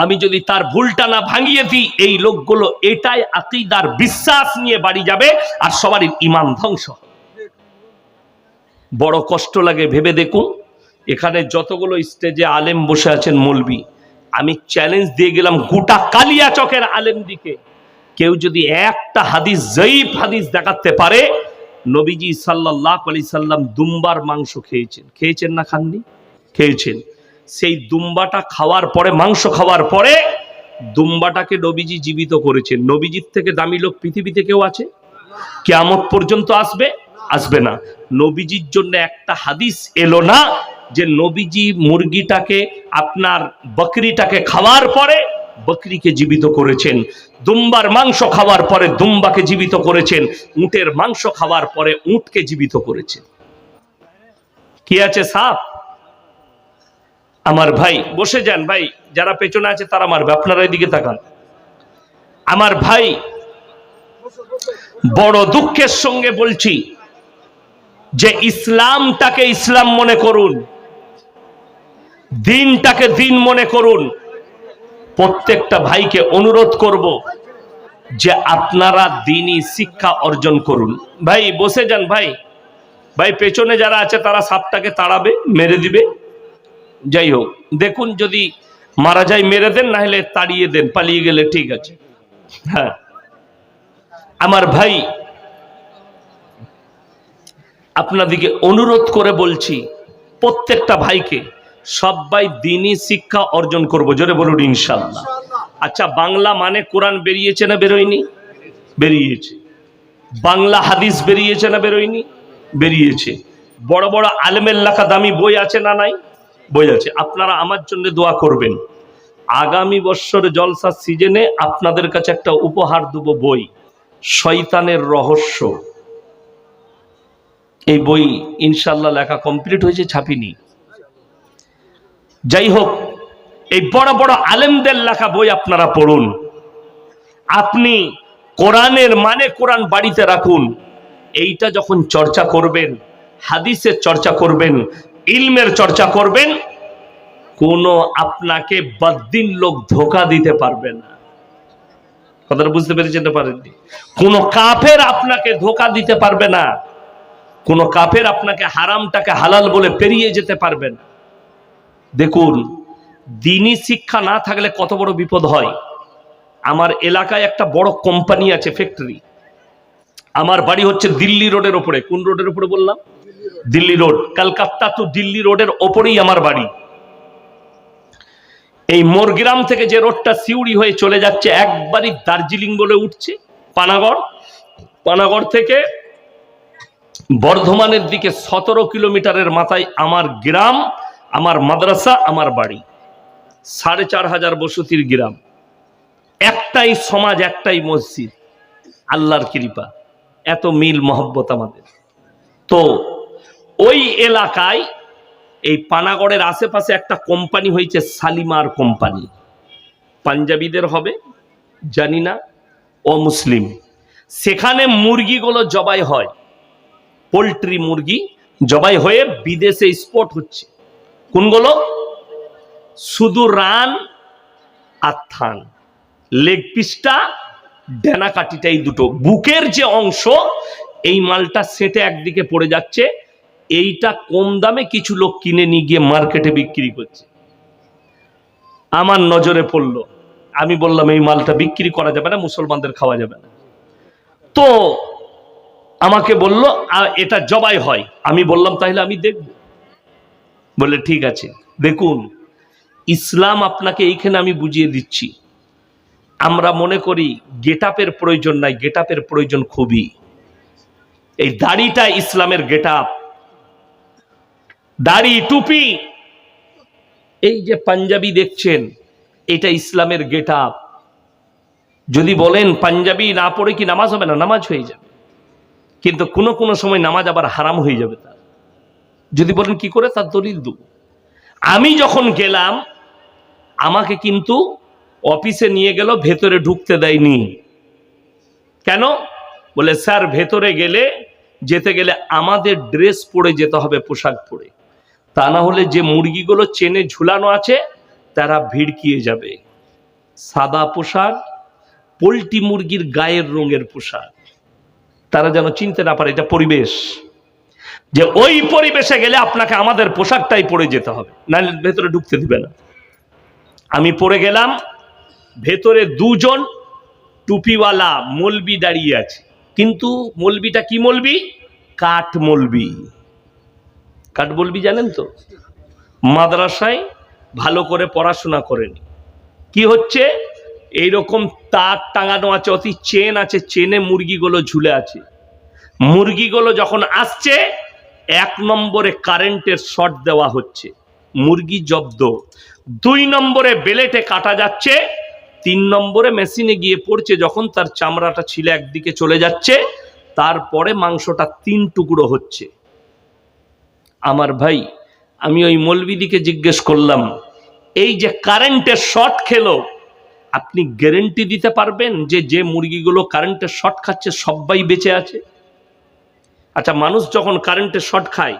আমি যদি তার ভুলটা না ভাঙিয়ে দিই, এই লোকগুলো এটাই আকীদার বিশ্বাস নিয়ে বাড়ি যাবে আর সবারই ঈমান ধ্বংস হবে। বড় কষ্ট লাগে ভেবে দেখুন, এখানে যতগুলো স্টেজে আলেম বসে আছেন মৌলবি, আমি চ্যালেঞ্জ দিয়ে গেলাম গোটা কালিয়াচকের আলেম দিকে, কেউ যদি একটা হাদিস, জয়ীফ হাদিস দেখাতে পারে, নবীজি সাল্লাল্লাহু আলাইহি সাল্লাম দুম্বার মাংস খেয়েছেন, খেয়েছেন না খাননি? খেয়েছেন। সেই দুম্বাটা খাওয়ার পরে, মাংস খাওয়ার পরে দুম্বাটাকে নবীজি জীবিত করেছেন। নবীজির থেকে দামি লোক পৃথিবীতে কেউ আছে? কিয়ামত পর্যন্ত আসবে? আসবে না। নবীজির জন্য একটা হাদিস এলো না যে নবীজি মুরগিটাকে, আপনার বকরিটাকে খাওয়ার পরে বকরিকে জীবিত করেছেন, দুম্বার মাংস খাওয়ার পরে দুম্বাকে জীবিত করেছেন, উটের মাংস খাওয়ার পরে উটকে জীবিত করেছেন। কি আছে সাপ? আমার ভাই বসে যান, ভাই যারা পেছনে আছে তারা মারবে, আপনারা এদিকে তাকান। আমার ভাই, বড় দুঃখের সঙ্গে বলছি যে ইসলামটাকে ইসলাম মনে করুন, দিনটাকে দিন মনে করুন। প্রত্যেকটা ভাইকে অনুরোধ করব যে আপনারা দ্বীনি শিক্ষা অর্জন করুন। ভাই বসে যান, ভাই ভাই পেছনে যারা আছে তারা সাপটাকে তাড়াবে, মেরে দিবে। যাই হোক, দেখুন যদি মারা যায় মেরে দেন, না হলে তাড়িয়ে দেন, পালিয়ে গেলে ঠিক আছে। হ্যাঁ আমার ভাই, আপনাদেরকে অনুরোধ করে বলছি, প্রত্যেকটা ভাইকে, সবাই দ্বীনি শিক্ষা অর্জন করব। জোরে বলুন ইনশাআল্লাহ। আচ্ছা, বাংলা মানে কোরআন বেরিয়েছে না বেরোয়নি? বেরিয়েছে। বাংলা হাদিস বেরিয়েছে না বেরোয়নি? বেরিয়েছে। বড় বড় আলেমের লেখা দামি বই আছে না নাই? বই আছে। আপনারা আমার জন্য দোয়া করবেন। আগামী বছর জলসা সিজনে আপনাদের কাছে একটা উপহার দেব, বই শয়তানের রহস্য। এই বই ইনশাআল্লাহ লেখা কমপ্লিট হয়েছে, ছাপিনি। যাই হোক, এই বড় বড় আলেমদের লেখা বই আপনারা পড়ুন। আপনি কোরআনের মানে কোরআন বাড়িতে রাখুন। এইটা যখন চর্চা করবেন, হাদিসের চর্চা করবেন, ইলমের চর্চা করবেন, কোনো আপনাকে বদ্দিন লোক ধোঁকা দিতে পারবে না। কথাটা বুঝতে পেরেছেন না? পারেননি? কোনো কাফের আপনাকে ধোঁকা দিতে পারবে না। কোন কাফের আপনাকে হারামটাকে হালাল বলে পেরিয়ে যেতে পারবেন। দেখুন, দ্বীনি শিক্ষা না থাকলে কত বড় বিপদ হয়। আমার এলাকায় একটা বড় কোম্পানি আছে, ফ্যাক্টরি। আমার বাড়ি হচ্ছে দিল্লি রোডের ওপরে। কোন রোডের উপরে বললাম? দিল্লি রোড। কলকাতা টু দিল্লি রোডের ওপরেই আমার বাড়ি। এই মোরগ্রাম থেকে যে রোডটা সিউড়ি হয়ে চলে যাচ্ছে, একবারই দার্জিলিং বলে উঠছে পানাগড়। পানাগড় থেকে বর্ধমানের দিকে 17 কিলোমিটারের মাথায় আমার গ্রাম, আমার মাদ্রাসা, আমার বাড়ি। 4500 বসতির গ্রাম, একটাই সমাজ, একটাই মসজিদ। আল্লাহর কৃপা, এত মিল মহব্বত আমাদের। তো ওই এলাকায় এই পানাগড়ের আশেপাশে একটা কোম্পানি হয়েছে, শালিমার কোম্পানি। পাঞ্জাবিদের হবে জানি না, অমুসলিম। সেখানে মুরগিগুলো জবাই হয়, পোল্ট্রি মুরগি জবাই হয়ে বিদেশে এক্সপোর্ট হচ্ছে। কোনগুলো? শুধু রান আর থান, লেগ পিসটা, ডেনা কাটিটাই দুটো, বুকের যে অংশ, এই মালটা সেটে একদিকে পড়ে যাচ্ছে। এইটা কম দামে কিছু লোক কিনে নিয়ে গিয়ে মার্কেটে বিক্রি করছে। আমার নজরে পড়লো, আমি বললাম এই মালটা বিক্রি করা যাবে না, মুসলমানদের খাওয়া যাবে না। তো আমাকে বলল এটা জবাই হয়। আমি বললাম তাহলে আমি দেখব। বলে ঠিক আছে। দেখুন, ইসলাম আপনাকে এইখানে আমি বুঝিয়ে দিচ্ছি। আমরা মনে করি গেটআপের প্রয়োজন নাই, গেটআপের প্রয়োজন খুবই। এই দাড়িটা ইসলামের গেটআপ, দাড়ি টুপি। এই যে পাঞ্জাবি দেখছেন, এটা ইসলামের গেটআপ। যদি বলেন পাঞ্জাবি না পড়ে কি নামাজ হবে না? নামাজ হয়ে যাবে, কিন্তু কোনো কোনো সময় নামাজ আবার হারাম হয়ে যাবে তার। যদি বলেন কি করে, তার দলিল দেব। আমি যখন গেলাম, আমাকে কিন্তু অফিসে নিয়ে গেল, ভেতরে ঢুকতে দেয়নি। কেন? বলে স্যার, ভেতরে যেতে গেলে আমাদের ড্রেস পরে যেতে হবে, পোশাক পরে। তা না হলে যে মুরগিগুলো চেনে ঝুলানো আছে তারা ভিড়কিয়ে যাবে। সাদা পোশাক, পোল্ট্রি মুরগির গায়ের রঙের পোশাক, তারা যেন চিনতে না পারে। এটা পরিবেশ, যে ওই পরিবেশে গেলে আপনাকে আমাদের পোশাকটাই পরে যেতে হবে, নাহলে ভেতরে ঢুকতে দিবে না। আমি পরে গেলাম, ভেতরে দুজন টুপিওয়ালা মৌলবি দাঁড়িয়ে আছে। কিন্তু মৌলবিটা কি মৌলবি? কাঠ মৌলবি। কাঠ মৌলবি জানেন তো, মাদ্রাসায় ভালো করে পড়াশোনা করেনি। কি হচ্ছে, এইরকম তার টাঙানো আছে, অতি চেন আছে, চেনে মুরগিগুলো ঝুলে আছে। মুরগিগুলো যখন আসছে, 1 নম্বরে কারেন্টের শর্ট দেওয়া হচ্ছে, মুরগি জব্দ। 2 নম্বরে বেলেটে কাটা যাচ্ছে। 3 নম্বরে মেশিনে গিয়ে পড়ছে, যখন তার চামড়াটা ছিলে একদিকে চলে যাচ্ছে, তারপরে মাংসটা 3 টুকরো হচ্ছে। আমার ভাই, আমি ওই মৌলবিদিকে জিজ্ঞেস করলাম, এই যে কারেন্টের শর্ট খেলো, আপনি গ্যারেন্টি দিতে পারবেন যে যে মুরগিগুলো কারেন্টের শর্ট খাচ্ছে সবাই বেঁচে আছে? আচ্ছা, মানুষ যখন কারেন্টের শর্ট খায়,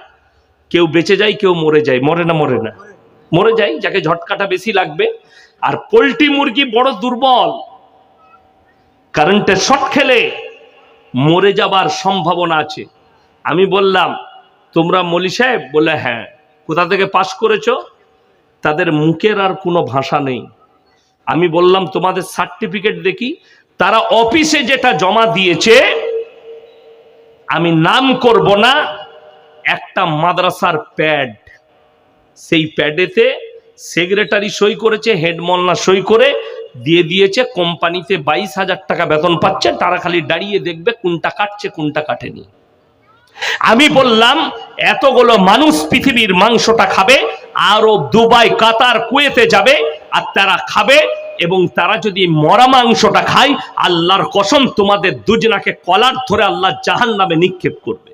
কেউ বেঁচে যায়, কেউ মরে যায়। মরে না? মরে না, মরে যায়, যাকে ঝটকাটা বেশি লাগবে। আর পোল্ট্রি মুরগি বড় দুর্বল, কারেন্টের শর্ট খেলে মরে যাবার সম্ভাবনা আছে। আমি বললাম, তোমরা মৌলী সাহেব? বলে হ্যাঁ। কোথা থেকে পাস করেছো? তাদের মুখের আর কোনো ভাষা নেই। আমি বললাম তোমাদের সার্টিফিকেট দেখি। তারা অফিসে যেটা জমা দিয়েছে, আমি নাম করব না, একটা মাদ্রাসার প্যাড, সেই প্যাডেতে সেক্রেটারি সই করেছে, হেড মোল্লা সই করে দিয়ে দিয়েছে। কোম্পানিতে 22,000 টাকা বেতন পাচ্ছে, তারা খালি দাঁড়িয়ে দেখবে কোনটা কাটছে কোনটা কাটেনি। আমি বললাম, এতগুলো মানুষ পৃথিবীর মাংসটা খাবে, আরব, দুবাই, কাতার, কুয়েতে যাবে, আর তারা খাবে। এবং তারা যদি মরা মাংসটা খায়, আল্লাহর কসম, তোমাদের দুজনাকে কলার ধরে আল্লাহ জাহান্নামে নিক্ষেপ করবে।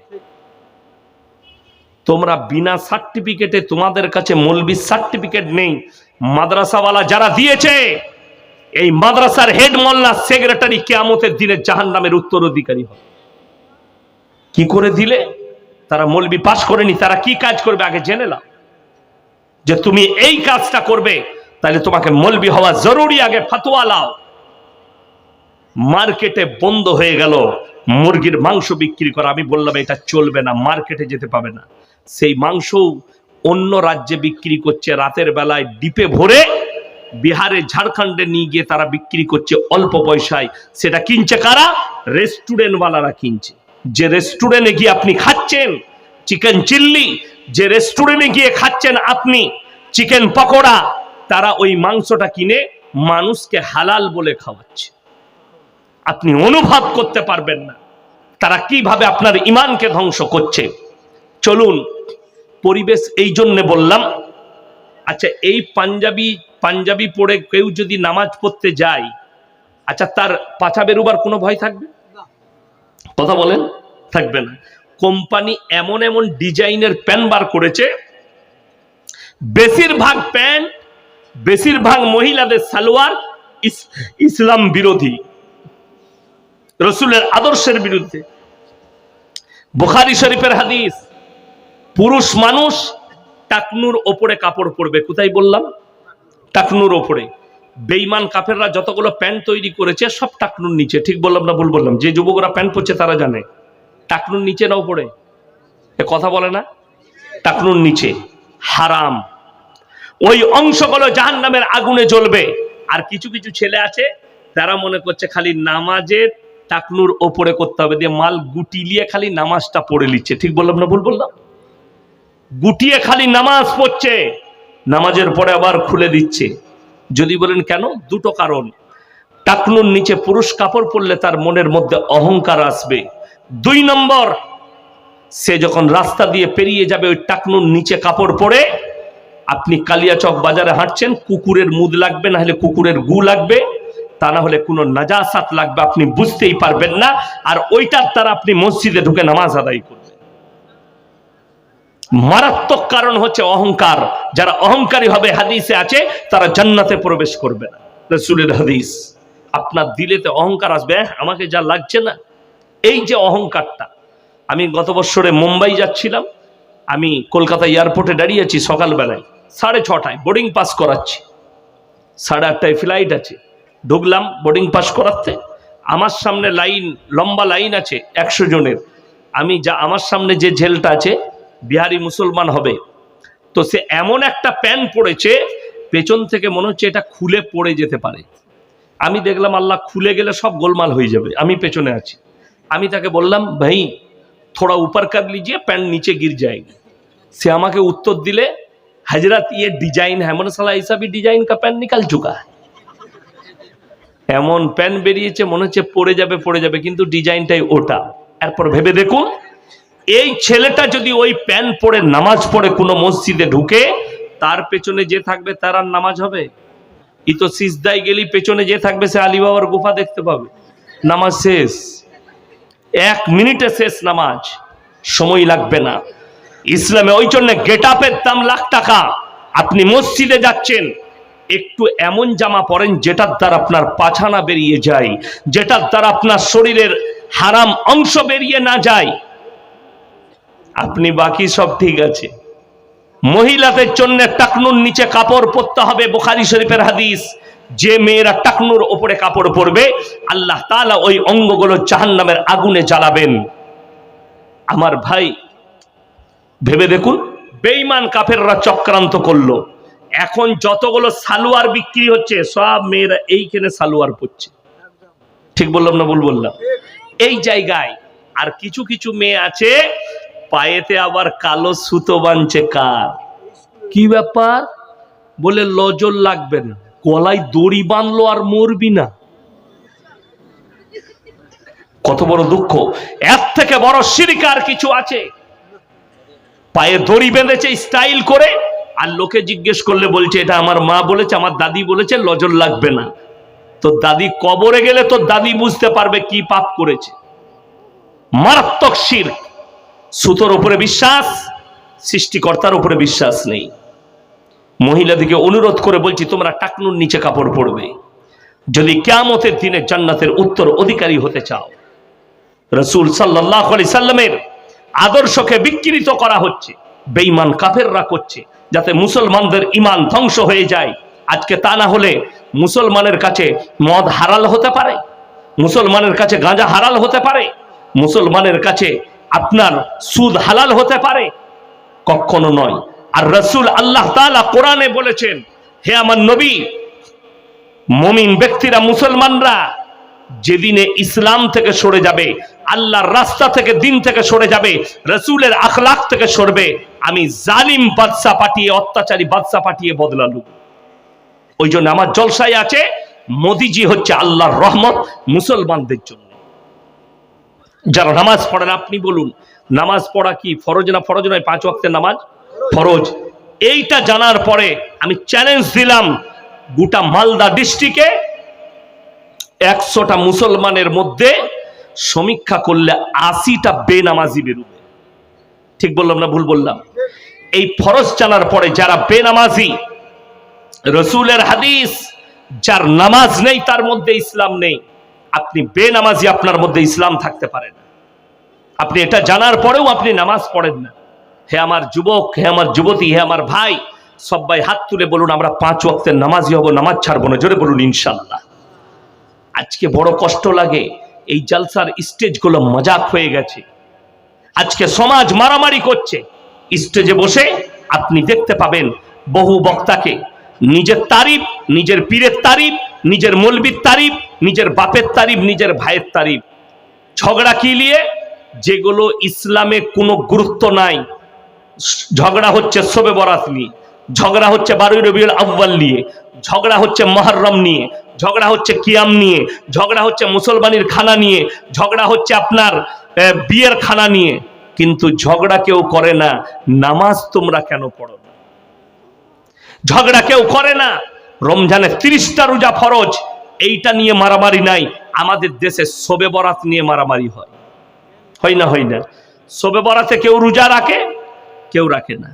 তোমরা বিনা সার্টিফিকেটে, তোমাদের কাছে মৌলবি সার্টিফিকেট নেই, মাদ্রাসাওয়ালা যারা দিয়েছে, এই মাদ্রাসার হেড মোল্লা সেক্রেটারি কিয়ামতের দিনে জাহান্নামের উত্তরাধিকারী হবে। কি করে দিলে? তারা মৌলবি পাস করেনি, তারা কি কাজ করবে আগে জেনে নাও। যে তুমি এই কাজটা করবে, তাহলে তোমাকে মৌলবি হওয়া জরুরি, আগে ফতোয়া লাও। মার্কেটে বন্ধ হয়ে গেল মুরগির মাংস বিক্রি করা। আমি বললাম এটা চলবে না, মার্কেটে যেতে পাবে না। সেই মাংস অন্য রাজ্যে বিক্রি করছে, রাতের বেলায় ডিপে ভরে বিহারে ঝাড়খণ্ডে নিয়ে গিয়ে তারা বিক্রি করছে অল্প পয়সায়। সেটা কিনছে কারা? রেস্টুরেন্টওয়ালারা কিনছে। যে রেস্টুরেন্টে গিয়ে আপনি খাচ্ছেন চিকেন চিল্লি, যে রেস্টুরেন্টে গিয়ে খাচ্ছেন আপনি চিকেন পকোড়া, তারা ওই মাংসটা কিনে মানুষকে হালাল বলে খাওয়াচ্ছে। আপনি অনুভব করতে পারবেন না তারা কিভাবে আপনার ঈমানকে ধ্বংস করছে। চলুন, পরিবেশ এই জন্য বললাম। আচ্ছা, এই পাঞ্জাবি পড়ে কেউ যদি নামাজ পড়তে যায়, আচ্ছা তার পাছা বেরোবার কোনো ভয় থাকবে? কথা বলেন, থাকবে না। কোম্পানি এমন এমন ডিজাইনের প্যান্ট বার করেছে, বেশিরভাগ মহিলাদের সালোয়ার ইসলাম বিরোধী, রসুলের আদর্শের বিরুদ্ধে। বুখারী শরীফের হাদিস, পুরুষ মানুষ টাকনুর ওপরে কাপড় পরবে। কোথায় বললাম? টাকনুর ওপরে। বেঈমান কাফেররা যতগুলো প্যান্ট তৈরি করেছে সব টাকনুর নিচে। ঠিক বললাম না ভুল বললাম? যে যুবকরা প্যান্ট পরছে তারা জানে টাকনুর নিচে না ওপরে। এ কথা বলে না? টাকনুর নিচে হারাম। ওই অংশগুলো জাহান্নামের আগুনে জ্বলবে। আর কিছু কিছু ছেলে আছে তারা মনে করছে খালি নামাজের টাকনুর ওপরে করতে হবে, দিয়ে মাল গুটিলিয়ে খালি নামাজটা পড়ে নিচ্ছে। ঠিক বললাম না ভুল বললাম? গুটিয়ে খালি নামাজ পড়ছে, নামাজের পরে আবার খুলে দিচ্ছে। যদি বলেন কেন? দুটো কারণ। টাকনুর নিচে পুরুষ কাপড় পরলে তার মনের মধ্যে অহংকার আসবে। 2 নম্বর, সে যখন রাস্তা দিয়ে পেরিয়ে যাবে ওই টাকনুর নিচে কাপড় পরে, আপনি কালিয়াচক বাজারে হাঁটছেন, কুকুরের মুদ লাগবে, না হলে কুকুরের গু লাগবে, তা না হলে কোনো নাজাসাত লাগবে, আপনি বুঝতেই পারবেন না। আর ওইটার দ্বারা আপনি মসজিদে ঢুকে নামাজ আদায় করবেন। মারাত্মক কারণ হচ্ছে অহংকার। যারা অহংকারী হবে, হাদিসে আছে, তারা জান্নাতে প্রবেশ করবে না। রাসূলের হাদিস। আপনার দিলেতে অহংকার আসবে, আমাকে যা লাগছে না, এই যে অহংকারটা। আমি গত বছরে মুম্বাই যাচ্ছিলাম, আমি কলকাতা এয়ারপোর্টে দাঁড়িয়েছি সকালবেলায় 6:30টায়, বোর্ডিং পাস করাচ্ছি, 8:30টায় ফ্লাইট আছে। ঢুকলাম বোর্ডিং পাস করাতে, আমার সামনে লাইন, লম্বা লাইন আছে 100 জনের। আমার সামনে যে ঝেলটা আছে বিহারি মুসলমান হবে, তো সে এমন একটা প্যান্ট পরেছে পেছন থেকে মনে হচ্ছে এটা খুলে পড়ে যেতে পারে। আমি দেখলাম আল্লাহ, খুলে গেলে সব গোলমাল হয়ে যাবে। আমি পেছনে আছি, আমি তাকে বললাম ভাই थोड़ा ऊपर कर लीजिए, पैंट नीचे गिर जाएगी। से আমাকে উত্তর দিলে, हजरत ये डिजाइन है। মনে সালা ऐसा भी डिजाइन का पैंट निकल चुका है। এমন প্যান্ট বেরিয়েছে মনে হচ্ছে পড়ে যাবে, কিন্তু ডিজাইনটাই ওটা। এরপর ভেবে দেখুন, এই ছেলেটা যদি ওই প্যান্ট পরে নামাজ পড়ে কোনো মসজিদে ঢুকে, তার পেছনে যে থাকবে তার আর নামাজ হবে? ই তো সিজদায় গেলি পেছনে যে থাকবে সে আলী বাবার গুফা দেখতে পাবে। নামাজ শেষ, 1 মিনিটে শেষ নামাজ, সময় লাগবে না। ইসলামে ওই জন্য গেট আপের দাম লাখ টাকা। আপনি মসজিদে যাচ্ছেন, একটু এমন জামা পরেন যেটার দ্বারা আপনার পাছানা বেরিয়ে যায়, যেটার দ্বারা আপনার শরীরের হারাম অংশ বেরিয়ে না যায়, আপনি বাকি সব ঠিক আছে। মহিলাদের জন্য টাকনুর নিচে কাপড় পরতে হবে। বুখারী শরীফের হাদিস, যে মেয়েরা টাকনুর উপরে কাপড় পরবে আল্লাহ তাআলা ওই অঙ্গগুলো জাহান্নামের আগুনে জ্বালাবেন। আমার ভাই ভেবে দেখুন, বেঈমান কাফেররা চক্রান্ত করলো। এখন যতগুলো সালোয়ার বিক্রি হচ্ছে সব মেয়েরা এইখানে সালোয়ার পরছে। ঠিক বললাম না ভুল বললাম? এই জায়গায়। আর কিছু কিছু মেয়ে আছে পায়েতে আবার কালো সুতো বাঁধছে। কার কি ব্যাপার? বলে লজল লাগবে না, গলায় দড়ি বাঁধলো আর মরবি না। কত বড় দুঃখ! এর থেকে বড় শিরক আর কিছু আছে? পায়ে দড়ি বেঁধেছে স্টাইল করে, আর লোকে জিজ্ঞেস করলে বলছে এটা আমার মা বলেছে, আমার দাদি বলেছে, লজল লাগবে না। তো দাদি কবরে গেলে তো দাদি বুঝতে পারবে কি পাপ করেছে। মারাত্মক শিরক। সুতোর উপরে বিশ্বাস, সৃষ্টিকর্তার উপরে বিশ্বাস নেই। মহিলাদেরকে অনুরোধ করে বলছি, তোমরা টাকনুর নিচে কাপড় পরবে যদি কিয়ামতের দিনে জান্নাতের উত্তর অধিকারী হতে চাও। রাসূল সাল্লাল্লাহু আলাইহি সাল্লামের আদর্শকে বিকৃত করা হচ্ছে, বেঈমান কাফেররা করছে, যাতে মুসলমানদের ঈমান ধ্বংস হয়ে যায়। আজকে তা না হলে মুসলমানের কাছে মদ হালাল হতে পারে, মুসলমানের কাছে গাঁজা হালাল হতে পারে, মুসলমানের কাছে আপনার সুদ হালাল হতে পারে? কখনো নয়। আর রাসূল আল্লাহ তাআলা কোরআনে বলেছেন, হে আমার নবী, মুমিন ব্যক্তিরা, মুসলমানরা যেদিনে ইসলাম থেকে সরে যাবে, আল্লাহর রাস্তা থেকে, দিন থেকে সরে যাবে, রাসূলের আখলাক থেকে সরবে, আমি জালিম বাদশা পাঠিয়ে, অত্যাচারী বাদশা পাঠিয়ে বদলা লুব। ওই জন্য আমার জলসায় আছে, মোদিজি হচ্ছে আল্লাহর রহমত মুসলমানদের জন্য। যারা নামাজ পড়েন, আপনি বলুন নামাজ পড়া কি ফরজ না ফরজ নয়? 5 ওয়াক্তের নামাজ ফরজ। এইটা জানার পরে আমি চ্যালেঞ্জ দিলাম, গোটা মালদা ডিস্ট্রিক্টে 100টা মুসলমানের মধ্যে সমীক্ষা করলে 80টা বেনামাজি বেরোবে। ঠিক বললাম না ভুল বললাম? এই ফরজ জানার পরে যারা বেনামাজি, রাসূলের হাদিস, যার নামাজ নেই তার মধ্যে ইসলাম নেই। আপনি বেনামাজি, আপনার মধ্যে ইসলাম থাকতে পারে না। আপনি এটা জানার পরেও আপনি নামাজ পড়েন না। হে আমার যুবক, হে আমার যুবতী, হে আমার ভাই, সবাই হাত তুলে বলুন আমরা 5 ওয়াক্তের নামাজি হব, নামাজ ছাড়বো না। জোরে বলুন ইনশাআল্লাহ। আজকে বড় কষ্ট লাগে, এই জালসার স্টেজগুলো মজাক হয়ে গেছে। আজকে সমাজ মারামারি করছে। স্টেজে বসে আপনি দেখতে পাবেন বহু বক্তাকে নিজের তারিফ, নিজের পীরের তারিফ, নিজের মৌলবীর তারিফ, নিজের বাপের তারিফ, নিজের ভাইয়ের তারিফ। ঝগড়া কি নিয়ে? যেগুলো ইসলামে কোনো গুরুত্ব নাই। ঝগড়া হচ্ছে শবে বরাত নিয়ে, ঝগড়া হচ্ছে 12 রবিউল আউয়াল নিয়ে, ঝগড়া হচ্ছে মুহররম নিয়ে, ঝগড়া হচ্ছে কিয়াম নিয়ে, ঝগড়া হচ্ছে মুসলমানের খানা নিয়ে, ঝগড়া হচ্ছে আপনার বিয়ের খানা নিয়ে। কিন্তু ঝগড়া কেউ করে না নামাজ তোমরা কেন পড়ো না। ঝগড়া কেউ করে না রমজানে 30টা রোজা ফরজ, এইটা নিয়ে মারামারি নাই। আমাদের দেশে শবে বরাত নিয়ে মারামারি হয়, হয় না? হয় না? শবে বরাতে কেউ রোজা রাখে, কেউ রাখে না।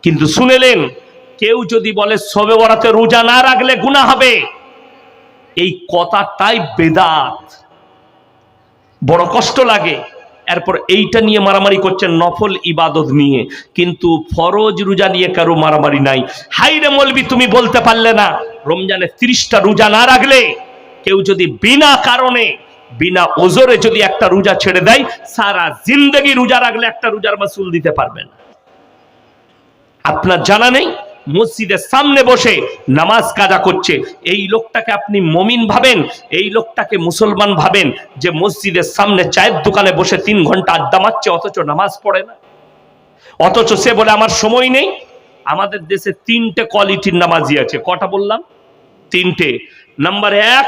কিন্তু শুনেলেন, কেউ যদি বলে শবে বরাতে রোজা না রাখলে গুনাহ হবে, এই কথাটাই বেদাত। বড় কষ্ট লাগে। এরপর এইটা নিয়ে মারামারি করছেন নফল ইবাদত নিয়ে, কিন্তু ফরজ রোজা নিয়ে কারো মারামারি নাই। হাইরে মৌলবি, তুমি বলতে পারলে না রমজানে 30টা রোজা না রাখলে, কেউ যদি বিনা কারণে, বিনা ওজরে যদি একটা রোজা ছেড়ে দেয়, সারা জিন্দেগি রোজা রাখলে একটা রোজার মাসুল দিতে পারবে না। আপনার জানা নেই, মসজিদের সামনে বসে নামাজ কাজা করছে, এই লোকটাকে আপনি মুমিন ভাবেন, এই লোকটাকে মুসলমান ভাবেন, যে মসজিদের সামনে চায়ের দোকানে বসে 3 ঘন্টা আড্ডা মারছে, অথচ নামাজ পড়ে না। অথচ সে বলে আমার সময় নেই। আমাদের দেশে 3টে কোয়ালিটির নামাজি আছে। কটা বললাম? 3টে। নাম্বার 1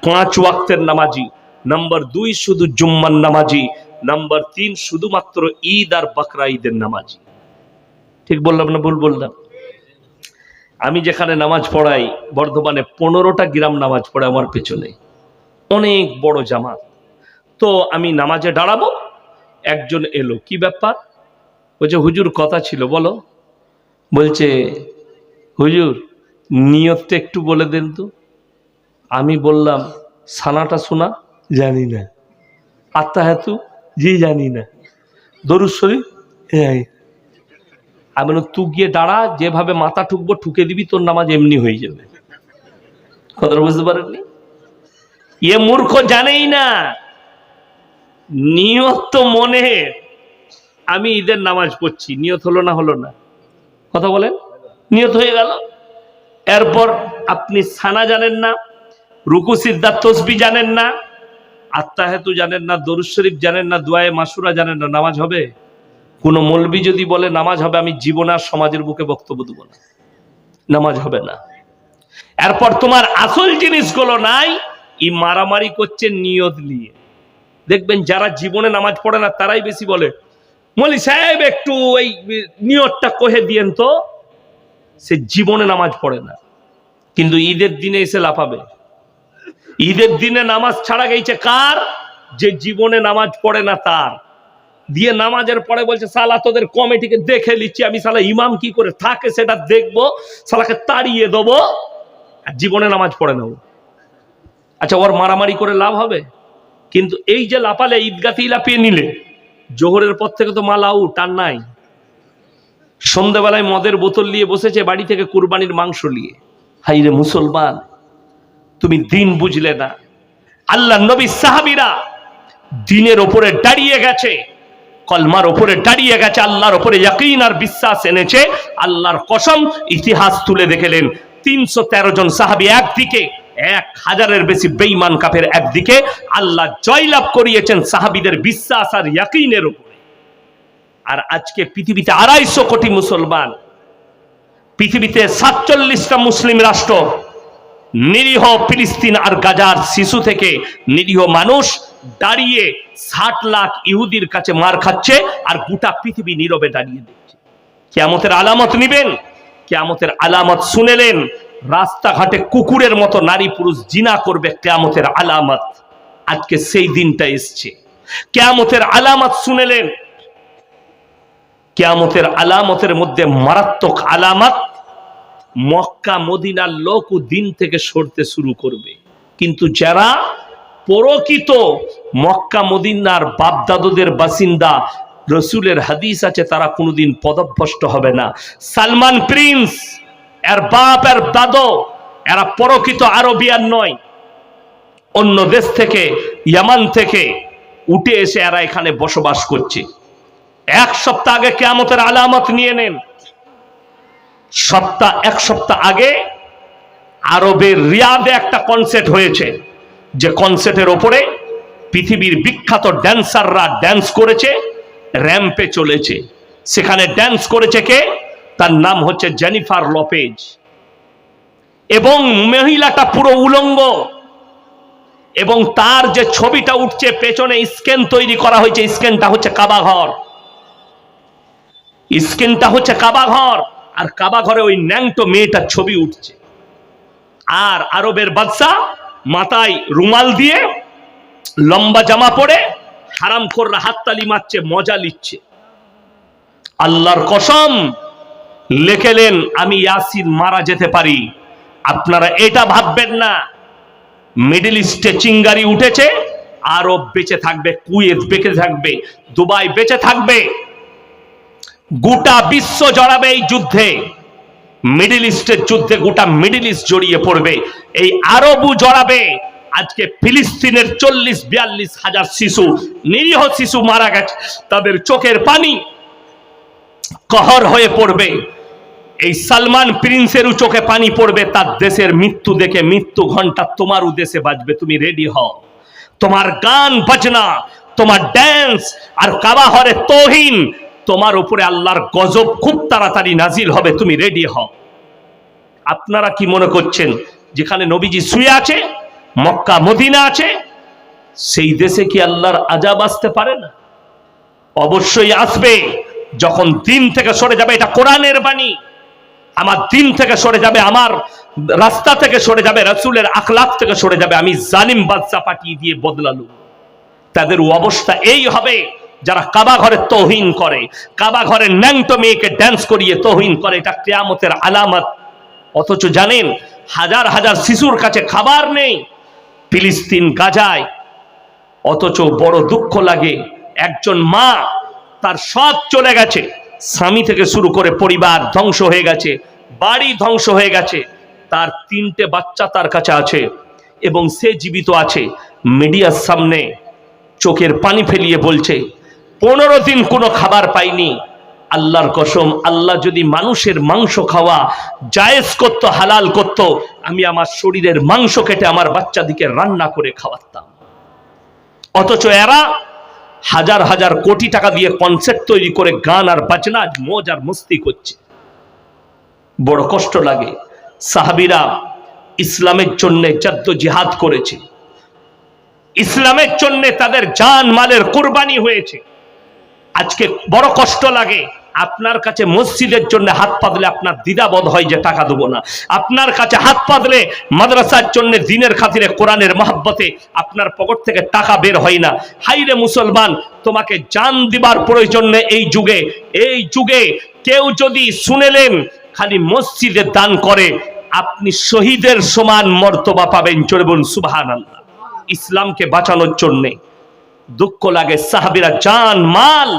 5 ওয়াক্তের নামাজি, নাম্বার 2 শুধু জুম্মার নামাজি, নাম্বার 3 শুধুমাত্র ঈদ আর বকরা ঈদের নামাজি। ঠিক বললাম না ভুল বললাম? আমি যেখানে নামাজ পড়াই, বর্ধমানে 15টা গ্রাম নামাজ পড়ে আমার পেছনে, অনেক বড় জামাত। তো আমি নামাজে দাঁড়াবো, একজন এলো, কি ব্যাপার? বলছে হুজুর কথা ছিল। বলো। বলছে হুজুর নিয়তটা একটু বলে দেন তো। আমি বললাম সানাটা শোনা? জানি না। আত্তাহাতু? জি জানি না। দরুদ শরীফ? হ্যাঁ। আমি বললাম তুই গিয়ে দাঁড়া, যেভাবে মাথা ঠুকবো ঠুকে দিবি, তোর নামাজ এমনি হয়ে যাবে। কথাটা বুঝতে পারেননি? এ মূর্খ জানেই না নিয়ত তো মনে। আমি ঈদের নামাজ পড়ছি, নিয়ত হলো না? হলো না? কথা বলেন। নিয়ত হয়ে গেল। এরপর আপনি সানা জানেন না, রুকু সিজদা তাসবিহ জানেন না, আত্তাহাতু জানেন না, দরুদ শরীফ জানেন না, দুআয়ে মাসুরা জানেন না, নামাজ হবে? কোন মৌলবি যদি বলে নামাজ হবে, আমি জীবনে আর সমাজের বুকে বক্তব্য দেব না, নামাজ হবে না। এরপর তোমার আসল জিনিসগুলো নাই, এই মারামারি করছে নিয়ত নিয়ে। দেখবেন যারা জীবনে নামাজ পড়ে না তারাই বেশি বলে মৌলভী সাহেব একটু এই নিয়তটা কহে দিয়েন তো। সে জীবনে নামাজ পড়ে না, কিন্তু ঈদের দিনে এসে লাফাবে। ঈদের দিনে নামাজ ছাড়া গেছে কার? যে জীবনে নামাজ পড়ে না তার। দিয়ে নামাজের পরে বলছে সালা তোদের কমিটিকে দেখে নিচ্ছি আমি, সালা ইমাম কি করে থাকে সেটা দেখবো, সালাকে তাড়িয়ে দেবো। আর জীবনে নামাজ পড়ে নেবো। আচ্ছা, ওর মারামারি করে লাভ হবে? কিন্তু এই যে লাপালে, ঈদগাতে লাপিয়ে নিলে, জোহরের পর থেকে তো মাল আউট, আর নাই। সন্ধ্যাবেলায় মদের বোতল নিয়ে বসেছে বাড়ি থেকে কুরবানির মাংস নিয়ে। হাইরে মুসলমান, তুমি দিন বুঝলে না। আল্লাহ নবী সাহাবীরা দিনের উপরে দাঁড়িয়ে গেছে, কলমার উপরে দাঁড়িয়ে গেছে, আল্লাহর উপরে ইয়াকিন আর বিশ্বাস এনেছে। আল্লাহর কসম, ইতিহাস তুলে দেখলেন 313 জন সাহাবী একদিকে, 1000-এর বেশি বেঈমান কাফের একদিকে। আল্লাহ জয়লাভ করিয়েছেন সাহাবীদের বিশ্বাস আর ইয়াকিনের উপরে। আর আজকে পৃথিবীতে 250 কোটি মুসলমান, পৃথিবীতে 47টা মুসলিম রাষ্ট্র, নিরীহ ফিলিস্তিন আর গাজার শিশু থেকে নিরীহ মানুষ দাঁড়িয়ে 60 লাখ ইহুদির কাছে মার খাচ্ছে, আর গোটা পৃথিবী নীরবে দাঁড়িয়ে দেখছে। কিয়ামতের আলামত নিবেন, কিয়ামতের আলামত শুনেলেন, রাস্তাঘাটে কুকুরের মতো নারী পুরুষ জিনা করবে, কিয়ামতের আলামত। আজকে সেই দিনটা এসছে। কিয়ামতের আলামত শুনেলেন, কিয়ামতের আলামতের মধ্যে মারাত্মক আলামত, মক্কা মদিনার লোক দিন থেকে সরতে শুরু করবে। কিন্তু যারা প্রকৃত মক্কা মদিনার বাপদাদুদের বাসিন্দা, রসুলের হাদিস আছে, তারা কোনোদিন পদভ্রষ্ট হবে না। সালমান প্রিন্স, এর বাপ এর দাদু, এরা প্রকৃত আরবিয়ান নয়, অন্য দেশ থেকে, ইয়ামান থেকে উঠে এসে এরা এখানে বসবাস করছে। 1 সপ্তাহ আগে কিয়ামতের আলামত নিয়ে নেন। 1 সপ্তাহ আগে আরবের রিয়াদে একটা কনসার্ট হয়েছে, যে কনসার্টের ওপরে পৃথিবীর বিখ্যাত ড্যান্সাররা ড্যান্স করেছে, র্যাম্পে চলেছে। সেখানে ড্যান্স করেছে কে? তার নাম হচ্ছে জেনিফার লোপেজ, এবং মহিলাটা পুরো উলঙ্গ, এবং তার যে ছবিটা উঠছে পেছনে স্ক্যান তৈরি করা হয়েছে, স্ক্যানটা হচ্ছে কাবা ঘর, স্ক্যানটা হচ্ছে কাবা ঘর, আর কাবা ঘরে ওই ন্যাংটো মেয়েটার ছবি উঠছে। আর আরবের বাদশা মাথায় রুমাল দিয়ে লম্বা জামা পরে হারামখোররা হাততালি মারছে, মজা নিচ্ছে। আল্লাহর কসম, লেখেলেন আমি ইয়াসিন মারা যেতে পারি। আপনারা এটা ভাববেন না মিডল ইস্টে চিঙ্গারি উঠেছে, আরব বেঁচে থাকবে, কুয়েত বেঁচে থাকবে, দুবাই বেঁচে থাকবে। গোটা বিশ্ব জড়াবে এই যুদ্ধে, মিডল ইস্টের যুদ্ধে গোটা মিডল ইস্ট জড়িয়ে পড়বে, এই আরবও জড়াবে। আজকে ফিলিস্তিনের 40-42 হাজার শিশু, নিরীহ শিশু মারা গেছে, তাদের চোখের পানি कहर হয়ে পড়বে। এই সালমান প্রিন্সেরও চোখে পানি পড়বে, তার দেশের মৃত্যু দেখে। মৃত্যু ঘন্টা তোমারও দেশে বাজবে, তুমি রেডি হও। তোমার গান বাজনা, তোমার ড্যান্স আর কাবাহরে তৌহিন, তোমার উপরে আল্লাহর গজব খুব তাড়াতাড়ি নাজিল হবে, তুমি রেডি হও। আপনারা কি মনে করছেন যেখানে নবীজি শুয়ে আছে, মক্কা মদিনা আছে, সেই দেশে কি আল্লাহর আযাব আসতে পারে না? অবশ্যই আসবে। যখন দিন থেকে সরে যাবে, এটা কোরআনের বাণী, আমার দিন থেকে সরে যাবে, আমার রাস্তা থেকে সরে যাবে, রাসূলের আখলাক থেকে সরে যাবে, আমি জালিম বাদশা পাঠিয়ে দিয়ে বদলালু। তাদের অবস্থা এই হবে যারা কাবা ঘরে তৌহিন করে, কাবা ঘরে ন্যাংটো মেয়েকে ড্যান্স করিয়ে তৌহিন করে, এটা কিয়ামতের আলামত। অথচ জানেন হাজার হাজার শিশুর কাছে খাবার নেই ফিলিস্তিন গাজায়। অথচ বড় দুঃখ লাগে, একজন মা, তার সব চলে গেছে, স্বামী থেকে শুরু করে পরিবার ধ্বংস হয়ে গেছে, বাড়ি ধ্বংস হয়ে গেছে, তার 3টে বাচ্চা তার কাছে আছে এবং সে জীবিত আছে। মিডিয়ার সামনে চোখের পানি ফেলিয়ে বলছে 15 দিন কোনো খাবার পাইনি। আল্লাহর কসম, আল্লাহ যদি মানুষের মাংস খাওয়া জায়েজ করত, হালাল করত, আমি আমার শরীরের মাংস কেটে আমার বাচ্চাদিকে রান্না করে খাওয়াতাম। অথচ এরা হাজার হাজার কোটি টাকা দিয়ে কনসার্ট তৈরি করে গান আর বাজনা মজ আর মস্তি করছে। বড় কষ্ট লাগে। সাহাবীরা ইসলামের জন্য জদ্দোজিহাদ করেছে, ইসলামের জন্য তাদের জান মালের কুরবানি হয়েছে। আজকে বড় কষ্ট লাগে, আপনার কাছে মসজিদের জন্য হাত পাতলে আপনার দ্বিধাবোধ হয় যে টাকা দেবো না। আপনার কাছে হাত পাতলে মাদ্রাসার জন্য দিনের খাতিরে কোরআনের মহব্বতে আপনার পকেট থেকে টাকা বের হয় না। হাইরে মুসলমান, তোমাকে জান দিবার প্রয়োজন নেই এই যুগে। কেউ যদি শুনেলেন খালি মসজিদে দান করে, আপনি শহীদের সমান মর্তবা পাবেন। চলে বলুন সুবহানাল্লাহ। ইসলামকে বাঁচানোর জন্য দুঃখ লাগে, সাহাবীরা জান মাল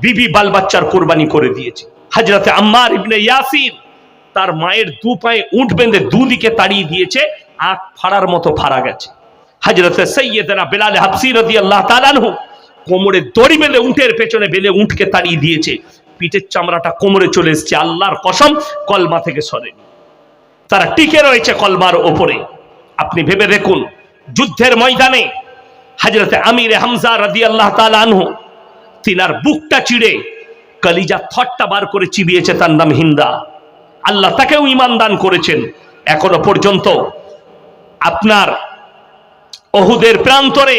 বিবি বাল বাচ্চার কোরবানি করে দিয়েছে। হযরতে আম্মার ইবনে ইয়াসির তার মায়ের 2 পায়ে উট বেঁধে দুদিকে তাড়িয়ে দিয়েছে, আখ ফাড়ার মতো ফাড়া গেছে। হযরত সাইয়্যিদনা বেলাল হাবশী রাদিয়াল্লাহু তাআলা আনহু কোমরে দড়ি বেঁধে উটের পেছনে বেঁধে উটকে তাড়িয়ে দিয়েছে, পিঠের চামড়াটা কোমরে চলে এসেছে, আল্লাহর কসম কলমা থেকে সরেনি, তারা টিকে রয়েছে কলমার ওপরে। আপনি ভেবে দেখুন, যুদ্ধের ময়দানে হযরত আমির হামজা রাদিয়াল্লাহু তাআলা আনহু তিনার বুকটা চিড়ে কলিজা থটটা বার করে চিবিয়েছে, তার নাম হিন্দা। আল্লাহ তাকেও ঈমান দান করেছেন। এখনো পর্যন্ত আপনার উহুদের প্রান্তরে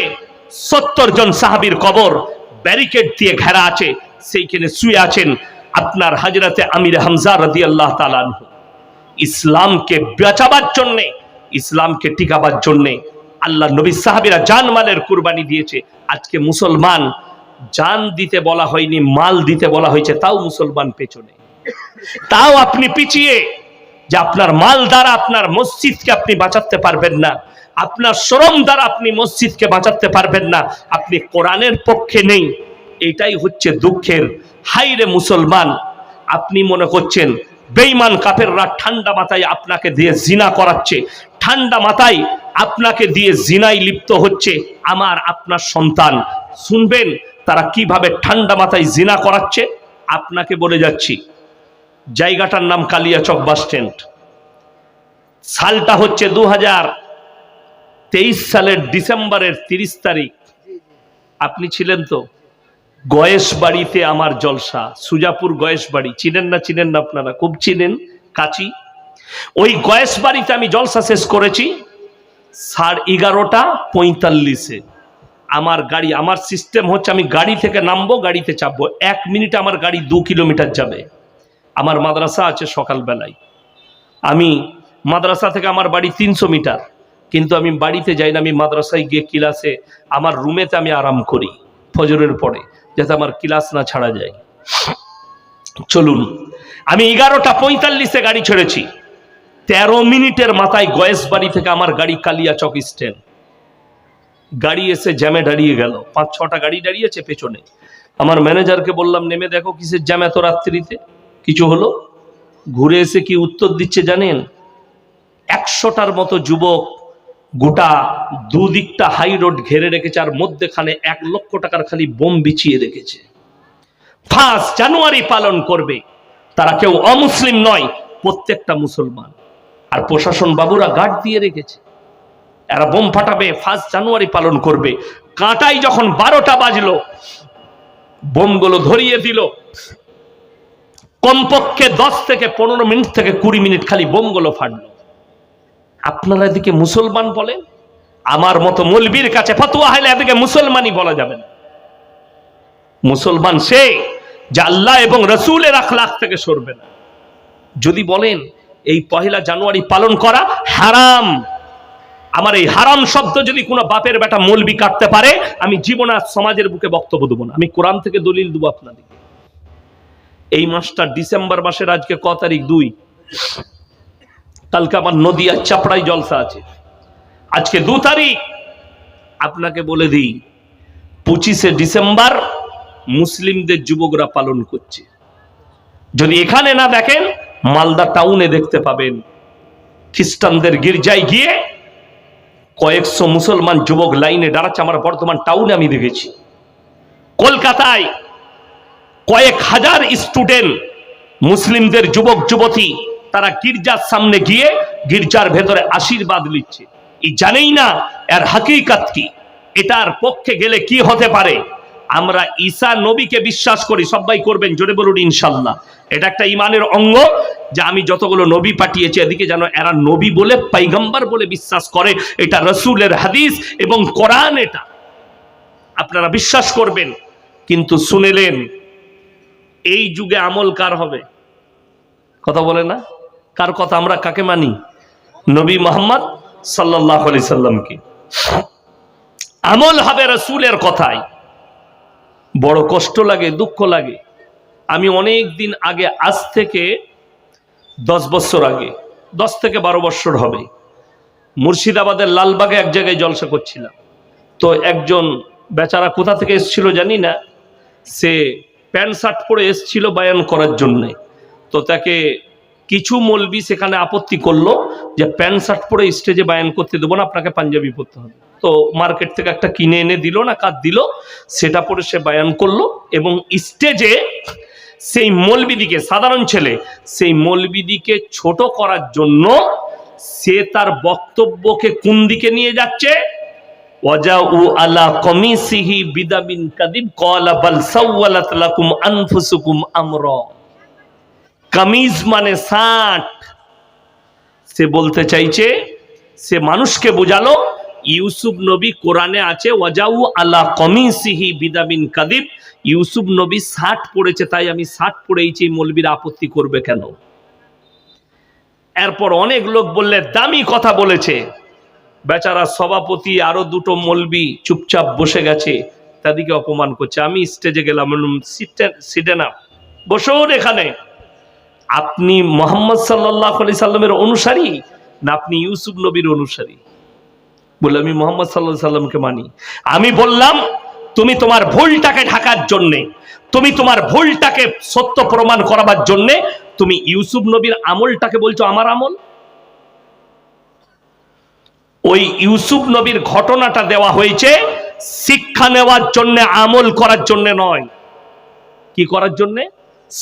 70 জন সাহাবীর কবর ব্যারিকেড দিয়ে ঘেরা আছে, সেইখানে শুয়ে আছেন আপনার হযরতে আমির হামজা রাদিয়াল্লাহু তাআলা আনহু। ইসলামকে বাঁচাবার জন্য, ইসলামকে টিকাবার জন্য আল্লাহ নবী সাহাবীরা জানমালের কুরবানি দিয়েছে। আজকে মুসলমান জান দিতে বলা হয়নি, মাল দিতে বলা হয়েছে, তাও মুসলমান পেছনে, তাও আপনি পিছিয়ে, যে আপনার মাল দ্বারা আপনার মসজিদকে আপনি বাঁচাতে পারবেন না, আপনার শ্রম দ্বারা আপনি মসজিদকে বাঁচাতে পারবেন না, আপনি কোরআনের পক্ষে নেই। এটাই হচ্ছে দুঃখের। হাইরে মুসলমান, আপনি মনে করছেন বেঈমান কাফেররা ঠান্ডা মাথায় আপনাকে দিয়ে জিনা করাচ্ছে, ঠান্ডা মাথায় আপনাকে দিয়ে জিনায় লিপ্ত হচ্ছে আমার আপনার সন্তান। শুনবেন তারা কিভাবে ঠান্ডা মাথায় জিনা করাচ্ছে। আপনাকে বলে যাচ্ছি, জায়গাটার নাম কালিয়াচক বাস স্ট্যান্ড। সালটা হচ্ছে 2023 সালের ডিসেম্বরের 30 তারিখ। আপনি ছিলেন তো? গয়েশ বাড়িতে আমার জলসা, সুজাপুর গয়েশ বাড়ি, চিনেন না? চিনেন না আপনারা? খুব চিনেন, কাচি। ওই গয়েশ বাড়িতে আমি জলসা শেষ করেছি 11:45-এ। আমার গাড়ি, আমার সিস্টেম হচ্ছে আমি গাড়ি থেকে নামবো, গাড়িতে চাপবো, 1 মিনিটে আমার গাড়ি 2 কিলোমিটার যাবে। আমার মাদ্রাসা আছে সকালবেলায়, আমি মাদ্রাসা থেকে আমার বাড়ি 300 মিটার, কিন্তু আমি বাড়িতে যাই না, আমি মাদ্রাসায় গিয়ে ক্লাসে আমার রুমেতে আমি আরাম করি ফজরের পরে, যাতে আমার ক্লাস না ছাড়া যায়। চলুন, আমি 11:45-এ গাড়ি ছেড়েছি, 13 মিনিটের মাথায় গয়েশ বাড়ি থেকে আমার গাড়ি কালিয়াচক স্ট্যান্ড। গাড়ি এসে জ্যামে দাঁড়িয়ে গেল, 5-6টা গাড়ি দাঁড়িয়েছে পেছনে। আমার ম্যানেজারকে বললাম নেমে দেখো কিসের জ্যাম এত রাত্রিতে, কিছু হলো? ঘুরে এসে কি উত্তর দিচ্ছে জানেন? 100টার মতো যুবক গোটা দুদিকটা হাই রোড ঘেরে রেখেছে, আর মধ্যেখানে 1 লক্ষ টাকার খালি বোম বিছিয়ে রেখেছে। 5 জানুয়ারি পালন করবে, তারা কেউ অমুসলিম নয়, প্রত্যেকটা মুসলমান। আর প্রশাসন বাবুরা গার্ড দিয়ে রেখেছে, এরা বোম ফাটাবে, 1 জানুয়ারি পালন করবে। কাঁটাই যখন 12টা বাজলো, বোমগুলো ধরিয়ে দিল। কমপক্ষে 10 থেকে 15 মিনিট থেকে 20 মিনিট খালি বোমগুলো ফাটলো। আপনারা এদিকে মুসলমান বলেন, আমার মতো মৌলবীর কাছে ফতোয়া হলে এদিকে মুসলমানই বলা যাবে না। মুসলমান সে যে আল্লাহ এবং রসুলের আখলাক থেকে সরবে না। যদি বলেন এই 1 জানুয়ারি পালন করা হারাম, আমার এই হারাম শব্দ যদি কোনো বাপের বেটা মৌলবি কাটতে পারে, আমি জীবনে সমাজের বুকে বক্তব্য দেবো না, আমি কোরআন থেকে দলিল দেবো আপনাদেরকে। এই মাসটা ডিসেম্বর মাসের আজকে ক তারিখ? 2। কালকে আমার নদিয়া চাপড়াই জলসা আছে, আজকে 2 তারিখ। আপনাকে বলে দিই, 25শে ডিসেম্বর মুসলিমদের যুবকরা পালন করছে। যদি এখানে না দেখেন, মালদা টাউনে দেখতে পাবেন। খ্রিস্টানদের গির্জায় গিয়ে কয়েকশো মুসলমান যুবক লাইনে দাঁড়াচ্ছে, আমার বর্তমান টাউনে আমি দেখেছি। কলকাতায় কয়েক হাজার স্টুডেন্ট, মুসলিমদের যুবক যুবতী, তারা গির্জার সামনে গিয়ে গির্জার ভেতরে আশীর্বাদ নিচ্ছে। এই জানেই না এর হাকিকত কি, এটার পক্ষে গেলে কি হতে পারে। আমরা ঈসা নবীকে বিশ্বাস করি, সবাই করবেন, জোরে বলুন ইনশাল্লাহ। এটা একটা ইমানের অঙ্গ, যে আমি যতগুলো নবী পাঠিয়েছি এদিকে যেন এরা নবী বলে, পয়গম্বর বলে বিশ্বাস করে। এটা রসুলের হাদিস এবং কোরআন, এটা আপনারা বিশ্বাস করবেন। কিন্তু শুনেলেন, এই যুগে আমল কার হবে? কথা বলে না, কার কথা? আমরা কাকে মানি? নবী মুহাম্মদ সাল্লাল্লাহু আলাইহি সাল্লামকে। আমল হবে রসুলের কথায়। বড় কষ্ট লাগে, দুঃখ লাগে। আমি অনেক দিন আগে, আজ থেকে 10 বছর আগে, 10 থেকে 12 বছর হবে, মুর্শিদাবাদের লালবাগে এক জায়গায় জলসা করছিলাম। তো একজন বেচারা কোথা থেকে এসেছিল জানি না, সে প্যান্ট শার্ট পরে এসেছিল বায়ান করার জন্যে। তো তাকে কিছু মৌলবি সেখানে আপত্তি করলো যে প্যান্ট শার্ট পরে স্টেজে বায়ান করতে দেবো না, আপনাকে পাঞ্জাবি পরতে হবে। তো মার্কেট থেকে একটা কিনে এনে দিল না কার দিল, সেটা পরে সে বায়ান করলো এবং স্টেজে সেই মৌলবিদিকে, সাধারণ ছেলে, সেই মৌলবিদিকে ছোট করার জন্য সে তার বক্তব্যকে কোন দিকে নিয়ে যাচ্ছে, ওয়াজাউ আলা কমিসিহি বিদাবিন কাদিব ক্বালা বাল সাওয়ালাত লাকুম আনফুসুকুম আমরা। কামিজ মানে শার্ট। সে বলতে চাইছে, সে মানুষকে বোঝালো ইউসুফ নবী কোরআনে আছে ওয়াজাউ আলা কমিসিহি বিদাবিন কাদিব, ইউসুফ নবী শার্ট পড়েছে তাই আমি শার্ট পরেইছি, মৌলবীরা আপত্তি করবে কেন? এরপর অনেক লোক বললে দামি কথা বলেছে, বেচারা সভাপতি আরো দুটো মৌলবি চুপচাপ বসে গেছে, তাদেরকে অপমান করছে। আমি স্টেজে গেলাম, সিটে না, বসুন এখানে। আপনি মোহাম্মদ সাল্লাল্লাহু আলাইহি সাল্লামের অনুসারী না আপনি ইউসুফ নবীর অনুসারী? বলে আমি মোহাম্মদ সাল্লাল্লাহু আলাইহি সাল্লামকে মানি। আমি বললাম তুমি তোমার ভুলটাকে ঢাকার জন্যে, তুমি তোমার ভুলটাকে সত্য প্রমাণ করাবার জন্যে তুমি ইউসুফ নবীর আমলটাকে বলছো আমার আমল। ওই ইউসুফ নবীর ঘটনাটা দেওয়া হয়েছে শিক্ষা নেওয়ার জন্য, আমল করার জন্য নয়। কি করার জন্য?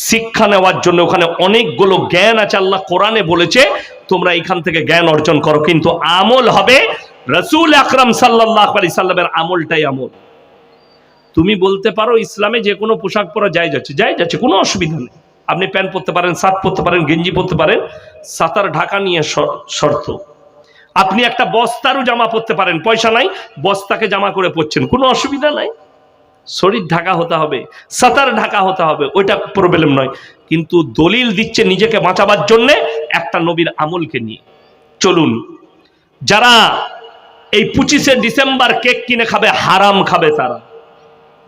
শিক্ষা নেওয়ার জন্য। ওখানে অনেকগুলো জ্ঞান আছে, আল্লাহ কোরআনে বলেছে তোমরা এখান থেকে জ্ঞান অর্জন করো, কিন্তু আমল হবে রাসূল আকরাম সাল্লাল্লাহু আলাইহি সাল্লামের আমলটাই আমল। তুমি বলতে পারো ইসলামে যে কোনো পোশাক পরা জায়েজ আছে, জায়েজ আছে, কোনো অসুবিধা নেই। আপনি প্যান্ট পরতে পারেন, শার্ট পরতে পারেন, গেঞ্জি পরতে পারেন, সাতার ঢাকা নিয়ে শর্ত। আপনি একটা বস্তারও জামা পরতে পারেন, পয়সা নাই, বস্তাকে জামা করে পরছেন, কোনো অসুবিধা নাই। শরীর ঢাকা হতে হবে, সাতার ঢাকা হতে হবে, ওইটা প্রবলেম নয়। কিন্তু দলিল দিচ্ছে নিজেকে বাঁচাবার জন্য একটা নবীর আমলকে নিয়ে। চলুন, যারা এই 25শে ডিসেম্বর কেক কিনে খাবে, হারাম খাবে তারা।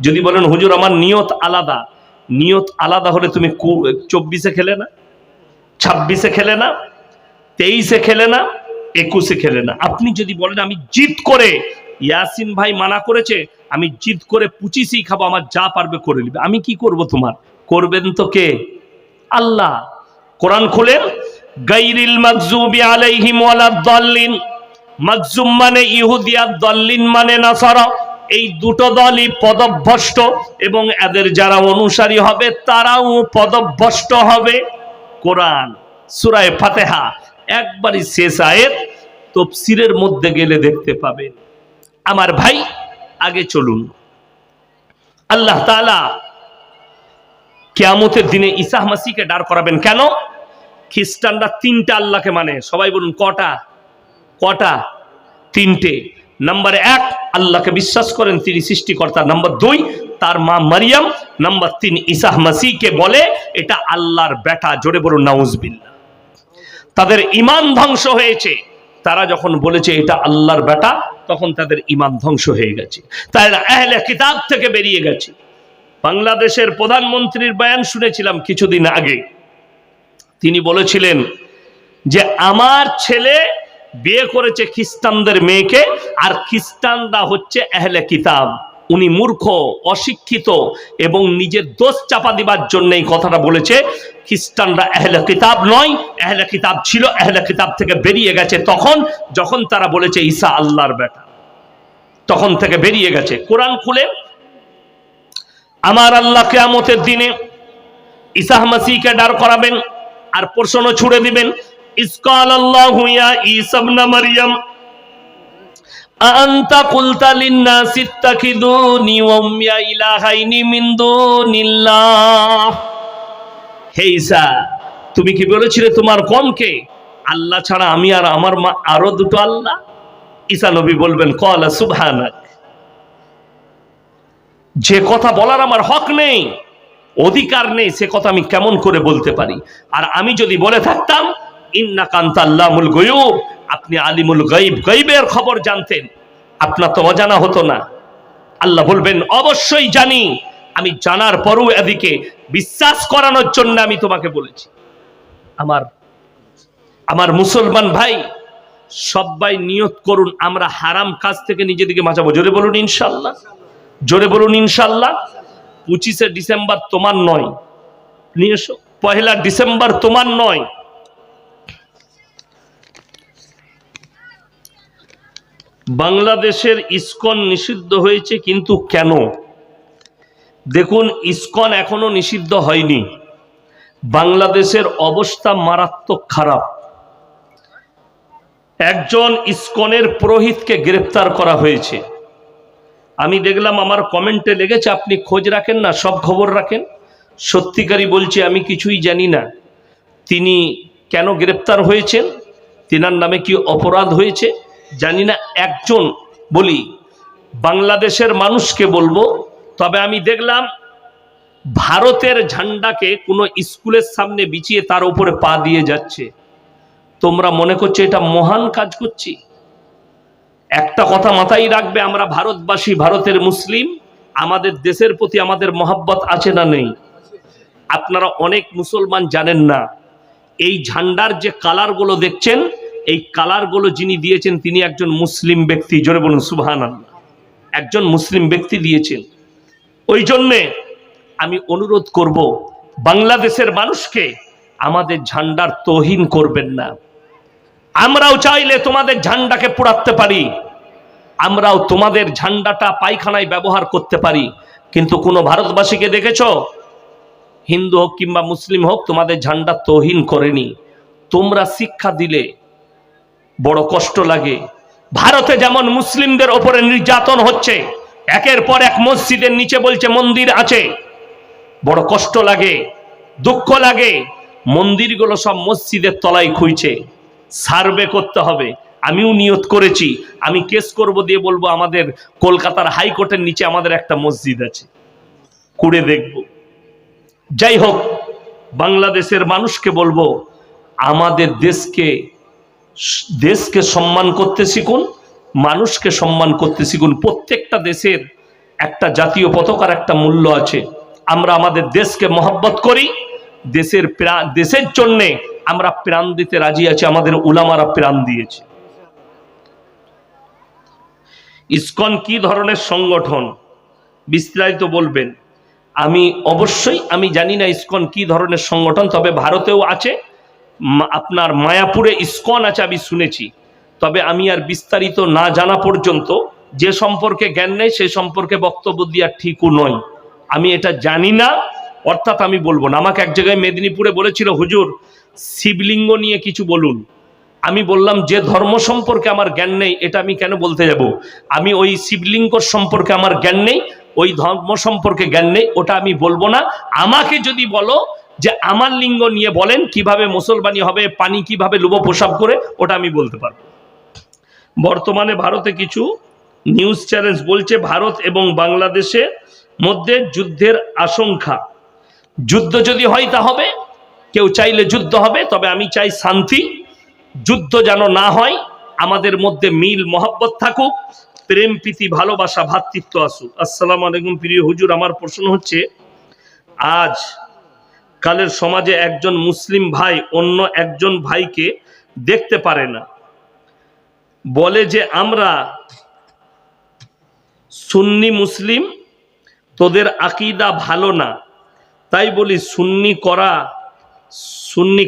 যদি বলেন হুজুর আমার নিয়ত আলাদা, নিয়ত আলাদা হলে তুমি 24শে খেলে না, 26শে খেলে না, 23শে খেলে না, 21শে খেলে না। আপনি যদি বলেন আমি জিদ করে, ইয়াসিন ভাই মানা করেছে, আমি জিদ করে 25ই খাবো, আমার যা পারবে করে নিবে, আমি কি করব? তোমার করবেন তো কে? আল্লাহ। কোরআন খুলেন, গায়রিল মাগজুবি আলাইহিম ওয়ালাদ দাল্লিন। মাগজুম মানে ইহুদি আর দাল্লিন মানে নাসারা। এই দুটো দলই পদভ্রষ্ট এবং এদের যারা অনুসারী হবে তারাও পদভ্রষ্ট হবে। কোরআন সূরা ফাতিহা একবারই শেষ আয়াত, তাফসীরের মধ্যে গেলে দেখতে পাবেন। আমার ভাই আগে চলুন। আল্লাহ তাআলা কিয়ামতের দিনে ঈসা মাসীহকে দাঁড় করাবেন। কেন? খ্রিস্টানরা তিনটা আল্লাহকে মানে। সবাই বলুন কটা? কটা? তিনটে। নাম্বার 1 আল্লাহকে বিশ্বাস করেন তিনি সৃষ্টিকর্তা। নাম্বার 2 তার মা মারিয়াম। নাম্বার 3 ঈসা মাসীহকে বলে এটা আল্লাহর বেটা। জোরে বলুন নাউজুবিল্লাহ। তাদের ঈমান ধ্বংস হয়েছে। তারা যখন বলেছে এটা আল্লাহর বেটা, তখন তাদের ঈমান ধ্বংস হয়ে গেছে। তারা আহলে কিতাব থেকে বেরিয়ে গেছে। বাংলাদেশের প্রধানমন্ত্রীর বয়ান শুনেছিলাম কিছুদিন আগে। তিনি বলেছিলেন যে আমার ছেলে বিয়ে করেছে খ্রিস্টানদের মেয়েকে, আর খ্রিস্টানরা হচ্ছে আহলে কিতাব। উনি মূর্খ, অশিক্ষিত এবং নিজের দোষ চাপা দিবার জন্য এই কথাটা বলেছে। খ্রিস্টানরা আহলে কিতাব নয়, আহলে কিতাব ছিল, আহলে কিতাব থেকে বেরিয়ে গেছে তখন যখন তারা বলেছে ঈসা আল্লাহর বেটা, তখন থেকে বেরিয়ে গেছে। কোরআন খুলে আমার আল্লাহ কিয়ামতের দিনে ঈসা মাসীহকে দাঁড় করাবেন আর প্রশ্ন ছুড়ে দিবেন, ইসকাল আল্লাহু ইয়া ঈসা ইবনে মারইয়াম আনতা কুলতা লিন-নাস ইত্তাখিযুনি ওয়া উম্মিয়া ইলাহাইনি মিন দুনিল্লাহ। হে ঈসা, তুমি কি বলেছিলে তোমার কওমকে আল্লাহ ছাড়া আমি আর আমার মা আরো দুটো আল্লাহ? ঈসা নবী বলবেন ক্বালা সুবহানাক, যে কথা বলার আমার হক নেই, অধিকার নেই, সে কথা আমি কেমন করে বলতে পারি? আর আমি যদি বলে থাকতাম ইন্নাকা আনতা আল্লামুল গায়ুব, আপনি আলিমুল গায়ব, গায়বের খবর জানতেন, আপনার তো অজানা হতো না। আল্লাহ বলবেন অবশ্যই জানি, আমি জানার পরও এদিকে বিশ্বাস করানোর জন্য আমি তোমাকে বলেছি। আমার মুসলমান ভাই, সবাই নিয়ত করুন আমরা হারাম কাজ থেকে নিজেদেরকে বাঁচাবো। জোরে বলুন ইনশাআল্লাহ, জোরে বলুন ইনশাআল্লাহ। 25শে ডিসেম্বর তোমার নয়, নিয়ে এসো। 1 ডিসেম্বর তোমার নয়, বাংলাদেশের ইসকন নিষিদ্ধ হয়েছে, কিন্তু কেন? দেখুন, ইসকন এখনো নিষিদ্ধ হয়নি। বাংলাদেশের অবস্থা মারাত্মক খারাপ। একজন ইসকনের পুরোহিতকে গ্রেফতার করা হয়েছে। আমি দেখলাম, আমার কমেন্টে লেগেছে, আপনি খোঁজ রাখেন না, সব খবর রাখেন। সত্যিকারই বলছি, আমি কিছুই জানি না তিনি কেন গ্রেফতার হয়েছেন, তিনার নামে কি অপরাধ হয়েছে জানি না। একজন বলি, বাংলাদেশের মানুষকে বলবো, তবে আমি দেখলাম ভারতের ঝান্ডাকে কোনো স্কুলের সামনে বিছিয়ে তার উপরে পা দিয়ে যাচ্ছে। তোমরা মনে করছো এটা মহান কাজ করছি? একটা কথা মাথায় রাখবে, আমরা ভারতবাসী, ভারতের মুসলিম, আমাদের দেশের প্রতি আমাদের মহাব্বত আছে না নেই? আপনারা অনেক মুসলমান জানেন না, এই ঝান্ডার যে কালারগুলো দেখছেন, এই কালারগুলো যিনি দিয়েছেন তিনি একজন মুসলিম ব্যক্তি। জোরে বলুন সুবহানাল্লাহ। একজন মুসলিম ব্যক্তি দিয়েছেন। ওই জন্যে আমি অনুরোধ করব, বাংলাদেশের মানুষকে আমাদের ঝান্ডার তোহিন করবেন না। আমরাও চাইলে তোমাদের ঝান্ডাকে পোড়াতে পারি, আমরাও তোমাদের ঝান্ডাটা পায়খানায় ব্যবহার করতে পারি, কিন্তু কোনো ভারতবাসীকে দেখেছ, হিন্দু হোক কিংবা মুসলিম হোক, তোমাদের ঝান্ডা তোহিন করেনি। তোমরা শিক্ষা দিলে বড় কষ্ট লাগে। ভারতে যেমন মুসলিমদের ওপরে নির্যাতন হচ্ছে, একের পর এক মসজিদের নিচে বলছে মন্দির আছে, বড় কষ্ট লাগে, দুঃখ লাগে। মন্দিরগুলো সব মসজিদের তলায় খুঁজছে। সার্ভে করতে হবে। আমিও নিয়ত করেছি, আমি কেস করব, দিয়ে বলবো আমাদের কলকাতার হাইকোর্টের নিচে আমাদের একটা মসজিদ আছে, কুড়ে দেখব। যাই হোক, বাংলাদেশের মানুষকে বলবো, আমাদের দেশকে সম্মান করতে শিখুন, মানুষকে সম্মান করতে শিখুন। প্রত্যেকটা দেশের একটা জাতীয় পতাকার একটা মূল্য আছে। আমরা আমাদের দেশকে মহব্বত করি, দেশের জন্যে আমরা প্রাণ দিতে রাজি আছি। আমাদের উলামারা প্রাণ দিয়েছে। ইসকন কি ধরনের সংগঠন বিস্তারিত বলবেন? আমি জানি না ইসকন কি ধরনের সংগঠন, তবে ভারতেও আছে, আপনার মায়াপুরে ইসকন আছে আমি শুনেছি। তবে আমি আর বিস্তারিত না জানা পর্যন্ত, যে সম্পর্কে জ্ঞান নেই সে সম্পর্কে বক্তব্য দেওয়া ঠিকও নয়। আমি এটা জানি না, অর্থাৎ আমি বলবো না। আমাকে এক জায়গায় মেদিনীপুরে বলেছিল, হুজুর শিবলিঙ্গ নিয়ে কিছু বলুন। আমি বললাম, যে ধর্ম সম্পর্কে আমার জ্ঞান নেই এটা আমি কেন বলতে যাব? আমি ওই শিবলিঙ্গ সম্পর্কে আমার জ্ঞান নেই, ওই ধর্ম সম্পর্কে জ্ঞান নেই, ওটা আমি বলবো না। আমাকে যদি বলো যে আমার লিঙ্গ নিয়ে বলেন, কিভাবে মুসলমানি হবে, পানি কিভাবে লুবো প্রসাব করে, ওটা আমি বলতে পারবো। বর্তমানে ভারতে কিছু নিউজ চ্যানেল বলছে ভারত এবং বাংলাদেশের মধ্যে যুদ্ধের আশঙ্কা। যুদ্ধ যদি হয় তা হবে, কেউ চাইলে যুদ্ধ হবে, তবে আমি চাই শান্তি। যুদ্ধ যেন না হয়, আমাদের মধ্যে মিল মহব্বত থাকুক, প্রেম প্রীতি ভালোবাসা ভ্রাতৃত্ব আসুক। আসসালামু আলাইকুম প্রিয় হুজুর, আমার প্রশ্ন হচ্ছে, আজ কালের সমাজে একজন মুসলিম ভাই অন্য একজন ভাইকে দেখতে পারে না, বলে যে আমরা সুন্নি মুসলিম, তোদের আকীদা ভালো না। তাই বলি, সুন্নি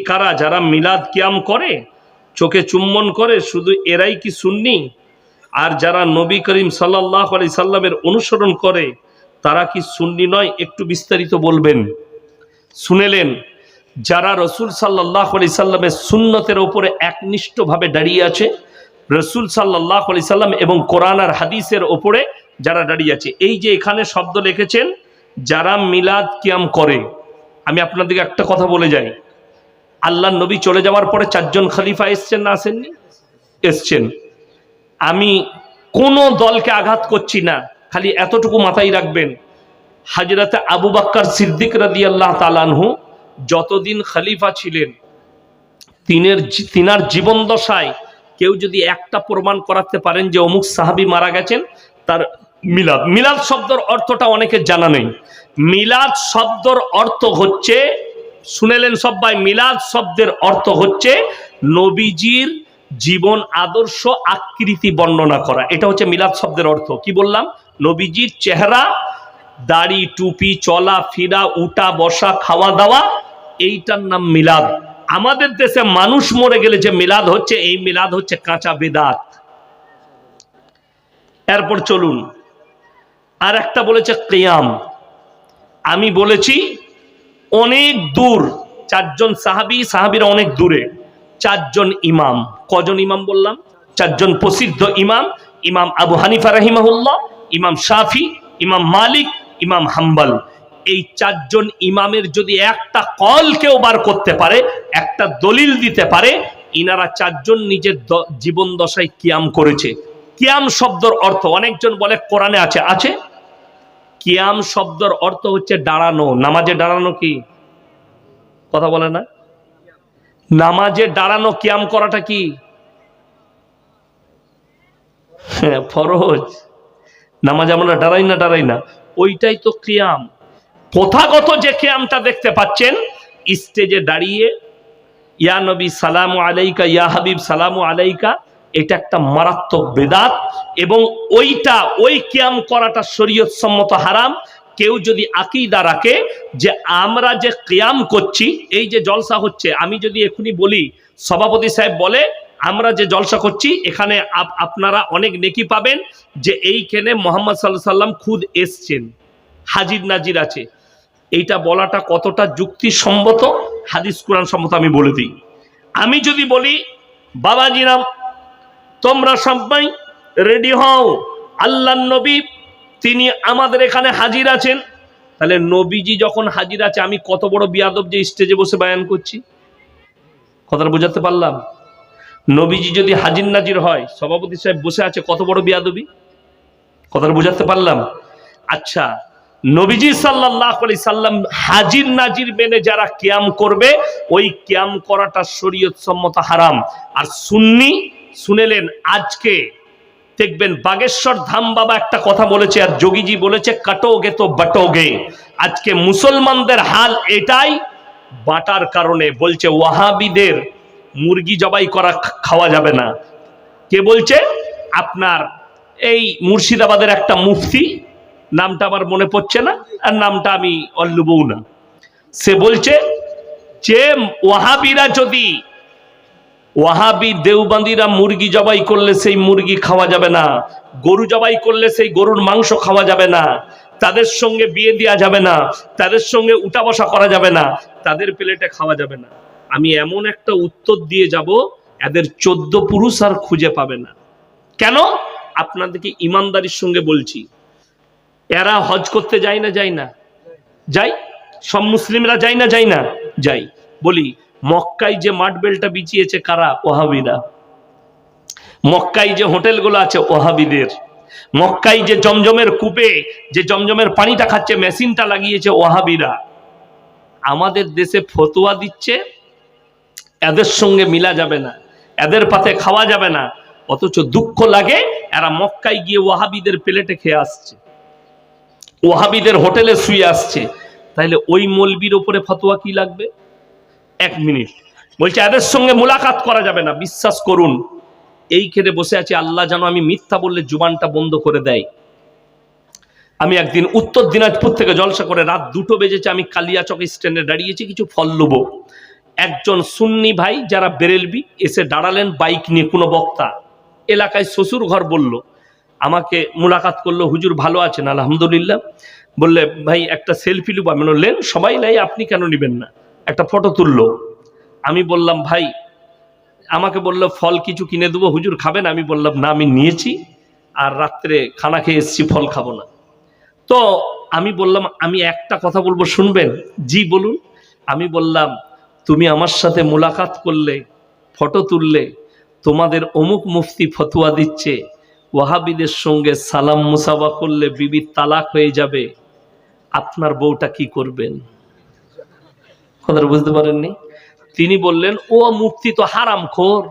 কারা? যারা মিলাদ কিয়াম করে, চোখে চুম্বন করে, শুধু এরাই কি সুন্নি? আর যারা নবী করিম সাল্লাল্লাহু আলাইহি সাল্লামের অনুসরণ করে তারা কি সুন্নি নয়? একটু বিস্তারিত বলবেন। শুনেলেন, যারা রসুল সাল্লাল্লাহু আলাইহি সাল্লামের সুন্নতের উপরে একনিষ্ঠভাবে দাঁড়িয়ে আছে, রসুল সাল্লাল্লাহু আলাইহি সাল্লাম এবং কোরআন আর হাদিসের ওপরে যারা দাঁড়িয়ে আছে, এই যে এখানে শব্দ লিখেছেন যারা মিলাদ কিয়াম করে, আমি আপনাদেরকে একটা কথা বলে যাই, আল্লাহর নবী চলে যাওয়ার পরে 4 জন খলিফা এসছেন না আসেননি? এসছেন। আমি কোন দলকে আঘাত করছি না, খালি এতটুকু মাথায় রাখবেন, হযরত আবু বকর সিদ্দিক রাদিয়াল্লাহু তাআলা আনহু যতদিন খলিফা ছিলেন, তিনার জীবন দশায় কেউ যদি একটা প্রমাণ করাতে পারেন যে অমুক সাহাবী মারা গেছেন, তার মিলাদ শব্দের অর্থটা অনেকের জানা নেই। মিলাদ শব্দের অর্থ হচ্ছে, শুনেলেন সবাই, মিলাদ শব্দের অর্থ হচ্ছে নবীজির জীবন আদর্শ আকৃতি বর্ণনা করা। এটা হচ্ছে মিলাদ শব্দের অর্থ। কি বললাম? নবীজির চেহারা, দাড়ি, টুপি, চলা ফিরা, উঠা বসা, খাওয়া দাওয়া, এইটার নাম মিলাদ। আমাদের দেশে মানুষ মরে গেলে যে মিলাদ হচ্ছে, এই মিলাদ হচ্ছে কাঁচা বেদাত। এরপর চলুন, আর একটা বলেছে কিয়াম। আমি বলেছি অনেক দূর, চারজন সাহাবীরা অনেক দূরে, চারজন ইমাম। কজন ইমাম বললাম? চারজন প্রসিদ্ধ ইমাম। ইমাম আবু হানিফা রাহিমাহুল্লাহ, ইমাম শাফি, ইমাম মালিক, ইমাম হাম্বল। এই চারজন ইমামের যদি একটা কল কেউ বার করতে পারে, একটা দলিল দিতে পারে, ইনারা চারজন নিজের জীবন দশায় কিয়াম করেছে। কিয়াম শব্দের অর্থ অনেকজন বলে কোরআনে আছে, আছে। কিয়াম শব্দের অর্থ হচ্ছে দাঁড়ানো। নামাজে দাঁড়ানো কি কথা বলে না? নামাজে দাঁড়ানো, কিয়াম করাটা কি? হ্যাঁ, ফরজ। নামাজ আমরা দাঁড়াই না, ওইটাই তো কিয়াম। প্রথাগত যে কিয়ামটা দেখতে পাচ্ছেন, স্টেজে দাঁড়িয়ে ইয়া নবী সালামু আলাইকা, ইয়া হাবিব সালামু আলাইকা, এটা একটা মারাত্মক বেদাত। এবং ওই কিয়াম করাটা শরীয়ত সম্মত হারাম। কেউ যদি আকীদা রাখে যে আমরা যে কিয়াম করছি, এই যে জলসা হচ্ছে, আমি যদি এখনই বলি, সভাপতি সাহেব বলে আমরা যে জলসা করছি এখানে আপনারা অনেক নেকি পাবেন, যে এইখানে মুহাম্মদ সাল্লাল্লাহু আলাইহি সাল্লাম খুদ এসছেন, হাজির নাজির আছে, এইটা বলাটা কতটা যুক্তিসম্মত, হাদিস কোরআন সম্মত আমি বলে দিই। আমি যদি বলি বাবাজিরাম তোমরা সবাই রেডি হও, আল্লাহর নবী তিনি আমাদের এখানে হাজির আছেন, তাহলে নবীজি যখন হাজির আছে, আমি কত বড় বিয়াদব যে স্টেজে বসে বয়ান করছি। কথাটা বোঝাতে পারলাম? নবীজি যদি হাজির নাজির হয়, সভাপতি সাহেব বসে আছে, কত বড় বিয়াদবি। কথাটা বোঝাতে পারলাম? আচ্ছা, নবীজি সাল্লাল্লাহু আলাইহি সাল্লাম হাজির নাজির মেনে যারা কিয়াম করবে, ওই কিয়াম করাটা শরীয়ত সম্মত হারাম। আর সুন্নি শুনেলেন, আজকে দেখবেন বাগেশ্বর ধাম বাবা একটা কথা বলেছে, আর যোগীজি বলেছে কাটোগে তো বাটোগে। আজকে মুসলমানদের হাল এটাই, বাটার কারণে বলছে ওয়াহাবিদের মুরগি জবাই করা খাওয়া যাবে না। কে বলছে? আপনার এই মুর্শিদাবাদের একটা মুফতি, নামটা আমার মনে পড়ছে না, আর নামটা আমি অল্লুবও না, সে বলছে যে ওয়াহাবিরা যদি, ওয়াহাবি দেওবন্দিরা মুরগি জবাই করলে সেই মুরগি খাওয়া যাবে না, গরু জবাই করলে সেই গরুর মাংস খাওয়া যাবে না, তাদের সঙ্গে বিয়ে দেওয়া যাবে না, তাদের সঙ্গে উঠা বসা করা যাবে না, তাদের প্লেটে খাওয়া যাবে না। আমি এমন একটা উত্তর দিয়ে যাব, এদের 14 পুরুষ আর খুঁজে পাবে না। কেন? আপনাদেরকে ইমানদারির সঙ্গে বলছি, এরা হজ করতে যায় না? যাই। সব মুসলিমরা যায় না? যাই। বলি, মক্কায় যে মাঠ বেলটা বিছিয়েছে কারা? ওয়াহাবিরা। মক্কায় যে হোটেলগুলো আছে ওয়াহাবিদের। মক্কায় যে জমজমের কূপে যে জমজমের পানিটা খাচ্ছে, মেশিনটা লাগিয়েছে ওয়াহাবিরা। আমাদের দেশে ফতোয়া দিচ্ছে এদের সঙ্গে মিলা যাবে না, এদের পাতে খাওয়া যাবে না, অথচ দুঃখ লাগে এরা মক্কায় গিয়ে ওয়াহাবিদের প্লেটে খেয়ে আসছে, ওয়াহাবিদের হোটেলে শুয়ে আসছে। তাইলে ওই মৌলবীর উপরে ফতোয়া কি লাগবে? 1 মিনিট বলছে এদের সঙ্গে মুলাকাত করা যাবে না। বিশ্বাস করুন, এই খেতে বসে আছি, আল্লাহ যেন আমি মিথ্যা বললে জুবানটা বন্ধ করে দেয়। আমি একদিন উত্তর দিনাজপুর থেকে জলসা করে রাত 2টো বেজেছে, আমি কালিয়াচক স্ট্যান্ডে দাঁড়িয়েছি, কিছু ফল নেবো। একজন সুন্নি ভাই যারা বেরেলবি এসে দাঁড়ালেন বাইক নিয়ে, কোনো বক্তা, এলাকায় শ্বশুর ঘর, বলল আমাকে মুলাকাত করলো, হুজুর ভালো আছেন? আলহামদুলিল্লাহ। বললে ভাই একটা সেলফি নেবো। আমি বললেন সবাই নাই, আপনি কেন নেবেন না? একটা ফটো তুললো। আমি বললাম ভাই, আমাকে বললো ফল কিছু কিনে দেবো, হুজুর খাবেন? আমি বললাম না, আমি নিয়েছি, আর রাত্রে খানা খেয়ে এসছি, ফল খাবো না। তো আমি বললাম আমি একটা কথা বলবো, শুনবেন? জি বলুন। আমি বললাম তুমি আমার সাথে মুলাকাত করলে, ফটো তুললে, তোমাদের অমুক মুফতি ফতোয়া দিচ্ছে ওয়াহাবিদের সঙ্গে সালাম মুসাফা করলে বিবির তালাক হয়ে যাবে, আপনার বউটা কি করবেন? কথাটা বুঝতে পারেননি? তিনি বললেন ও মুফতি তো হারামখোর।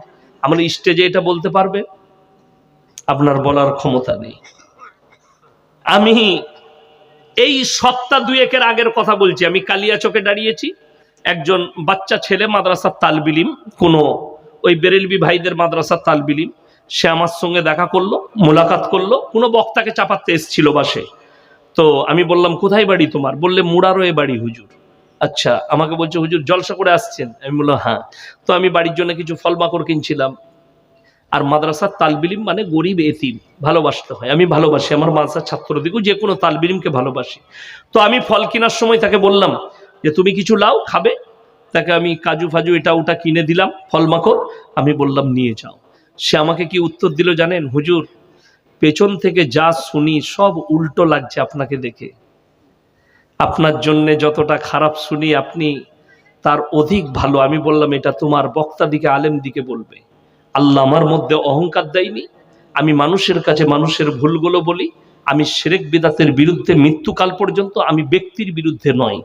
আমরা স্টেজে এটা বলতে পারবে? আপনার বলার ক্ষমতা নেই। আমি এই সপ্তাহ 2-1 আগের কথা বলছি, আমি কালিয়াচকে দাঁড়িয়েছি, একজন বাচ্চা ছেলে মাদ্রাসার তালবিলিম, কোনো ওই বেরেলবি ভাইদের মাদ্রাসার তালবিলিম, সে আমার সঙ্গে দেখা করলো, মুলাকাত করলো, কোনো বক্তাকে চাপাতে এসেছিল বাসে। তো আমি বললাম কোথায় বাড়ি তোমার? বললে মুরারোয়ে বাড়ি হুজুর। আচ্ছা, আমাকে বলছে হুজুর জলসা করে আসছেন? আমি বললাম হ্যাঁ। তো আমি বাড়ির জন্য কিছু ফল মাকড় কিনছিলাম। আর মাদ্রাসার তালবিলিম মানে গরিব এতিম, ভালোবাসতে হয়। আমি ভালোবাসি আমার মাদ্রাসার ছাত্রদিগও, যে কোনো তালবিলিমকে ভালোবাসি। তো আমি ফল কেনার সময় তাকে বললাম যে তুমি কিছু লাও, খাবে। তাকে আমি কাজু ফাজু এটা ওটা কিনে দিলাম, ফল মাকড়। আমি বললাম নিয়ে যাও। সে আমাকে কি উত্তর দিল জানেন? হুজুর, পেছন থেকে যা শুনি সব উল্টো লাগছে আপনাকে দেখে। আপনার জন্য যতটা খারাপ শুনি আপনি তার অধিক ভালো। আমি বললাম এটা তোমার বক্তা দিকে, আলেম দিকে বলবে। আল্লাহ আমার মধ্যে অহংকার দেয়নি। আমি মানুষের কাছে মানুষের ভুলগুলো বলি। আমি শিরক বিদাতের বিরুদ্ধে মৃত্যুকাল পর্যন্ত, আমি ব্যক্তির বিরুদ্ধে নয়,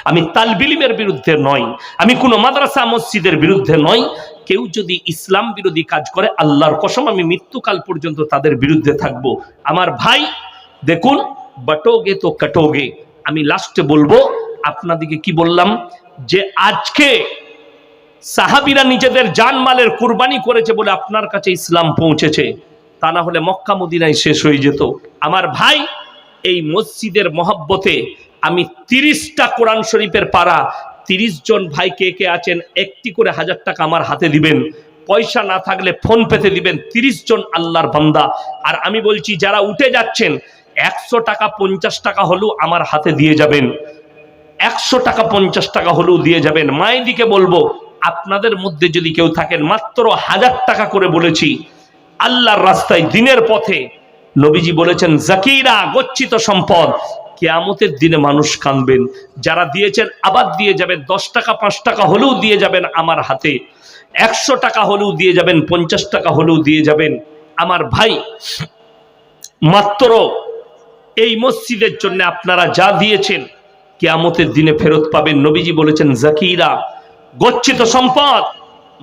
আমি তালবিলিমের বিরুদ্ধে নয়, আমি কোনো মাদ্রাসা মসজিদের বিরুদ্ধে নয়। কেউ যদি ইসলাম বিরোধী কাজ করে, আল্লাহর কসম আমি মৃত্যুকাল পর্যন্ত তাদের বিরুদ্ধে থাকব। আমার ভাই দেখুন, বাটোগে তো কাটোগে। আমি লাস্টে বলবো আপনাদিকে কি বললাম, যে আজকে সাহাবীরা নিজেদের জানমালের কুরবানি করেছে বলে আপনার কাছে ইসলাম পৌঁছেছে, তা না হলে মক্কা মদিনায় শেষ হয়ে যেত। আমার ভাই, এই মসজিদের মহব্বতে আমি 30টা কোরআন শরীফের পারা, 30 জন ভাই কে কে আছেন, একটি করে 1000 টাকা আমার হাতে দিবেন। পয়সা না থাকলে ফোন পেতে দিবেন। 30 জন আল্লাহর বান্দা। আর আমি বলছি যারা উঠে যাচ্ছেন, 100 টাকা 50 টাকা হলেও আমার হাতে দিয়ে যাবেন। 100 টাকা 50 টাকা হলেও দিয়ে যাবেন। মায়েদিকে বলবো, আপনাদের মধ্যে যদি কেউ থাকেন, মাত্র 1000 টাকা করে বলেছি, আল্লাহর রাস্তায় দিনের পথে, নবীজি বলেছেন জাকিরা, গচ্ছিত সম্পদ। কিয়ামতের দিনে মানুষ কাঁদবেন। যারা দিয়েছেন আবার দিয়ে যাবেন। 10 টাকা 5 টাকা হলেও দিয়ে যাবেন আমার হাতে, 100 টাকা হলেও দিয়ে যাবেন, 50 টাকা হলেও দিয়ে যাবেন। আমার ভাই, মাত্র এই মসজিদের জন্য আপনারা যা দিয়েছেন কিয়ামতের দিনে ফেরত পাবেন। নবীজি বলেছেন জাকিরা, গচ্ছিত সম্পদ।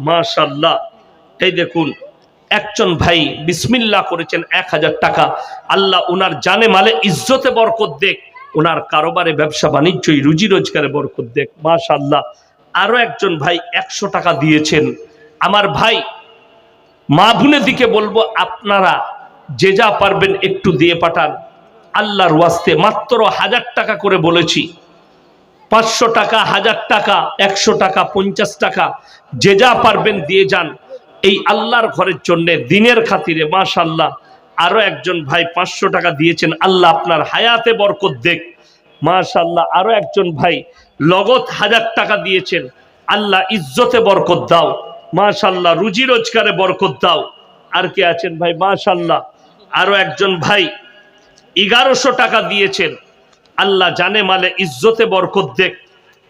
মাশাআল্লাহ। এই দেখুন, একজন ভাই বিসমিল্লাহ করেছেন 1000 টাকা। আল্লাহ ওনার জানে মালে ইজ্জতে বরকত দেখ, ওনার কারোবারে ব্যবসা বাণিজ্যই রুজি রোজগারে বরকত দেখ। মাশাআল্লাহ। আরো একজন ভাই 100 টাকা দিয়েছেন। আমার ভাই, মা বোনের দিকে বলবো আপনারা যে যা পারবেন একটু দিয়ে পাঠান। আল্লাহর ওয়াস্তে মাত্র 1000 টাকা করে বলেছি। 500 টাকা, 1000 টাকা, 100 টাকা, 50 টাকা, যে যা পারবেন দিয়ে যান এই আল্লাহর ঘরের জন্য, দিনের খাতিরে। মাশাআল্লাহ। আরো একজন ভাই 500 টাকা দিয়েছেন। আল্লাহ আপনার হায়াতে বরকত দেখ। মাশাআল্লাহ। আরো একজন ভাই লগত 1000 টাকা দিয়েছেন। আল্লাহ ইজ্জতে বরকত দাও। মাশাআল্লাহ। রুজি রোজগারে বরকত দাও। আর কে আছেন ভাই? মাশাআল্লাহ। আরো একজন ভাই 1100 টাকা দিয়েছেন। আল্লাহ জানে মালে ইজ্জতে বরকত দেখ।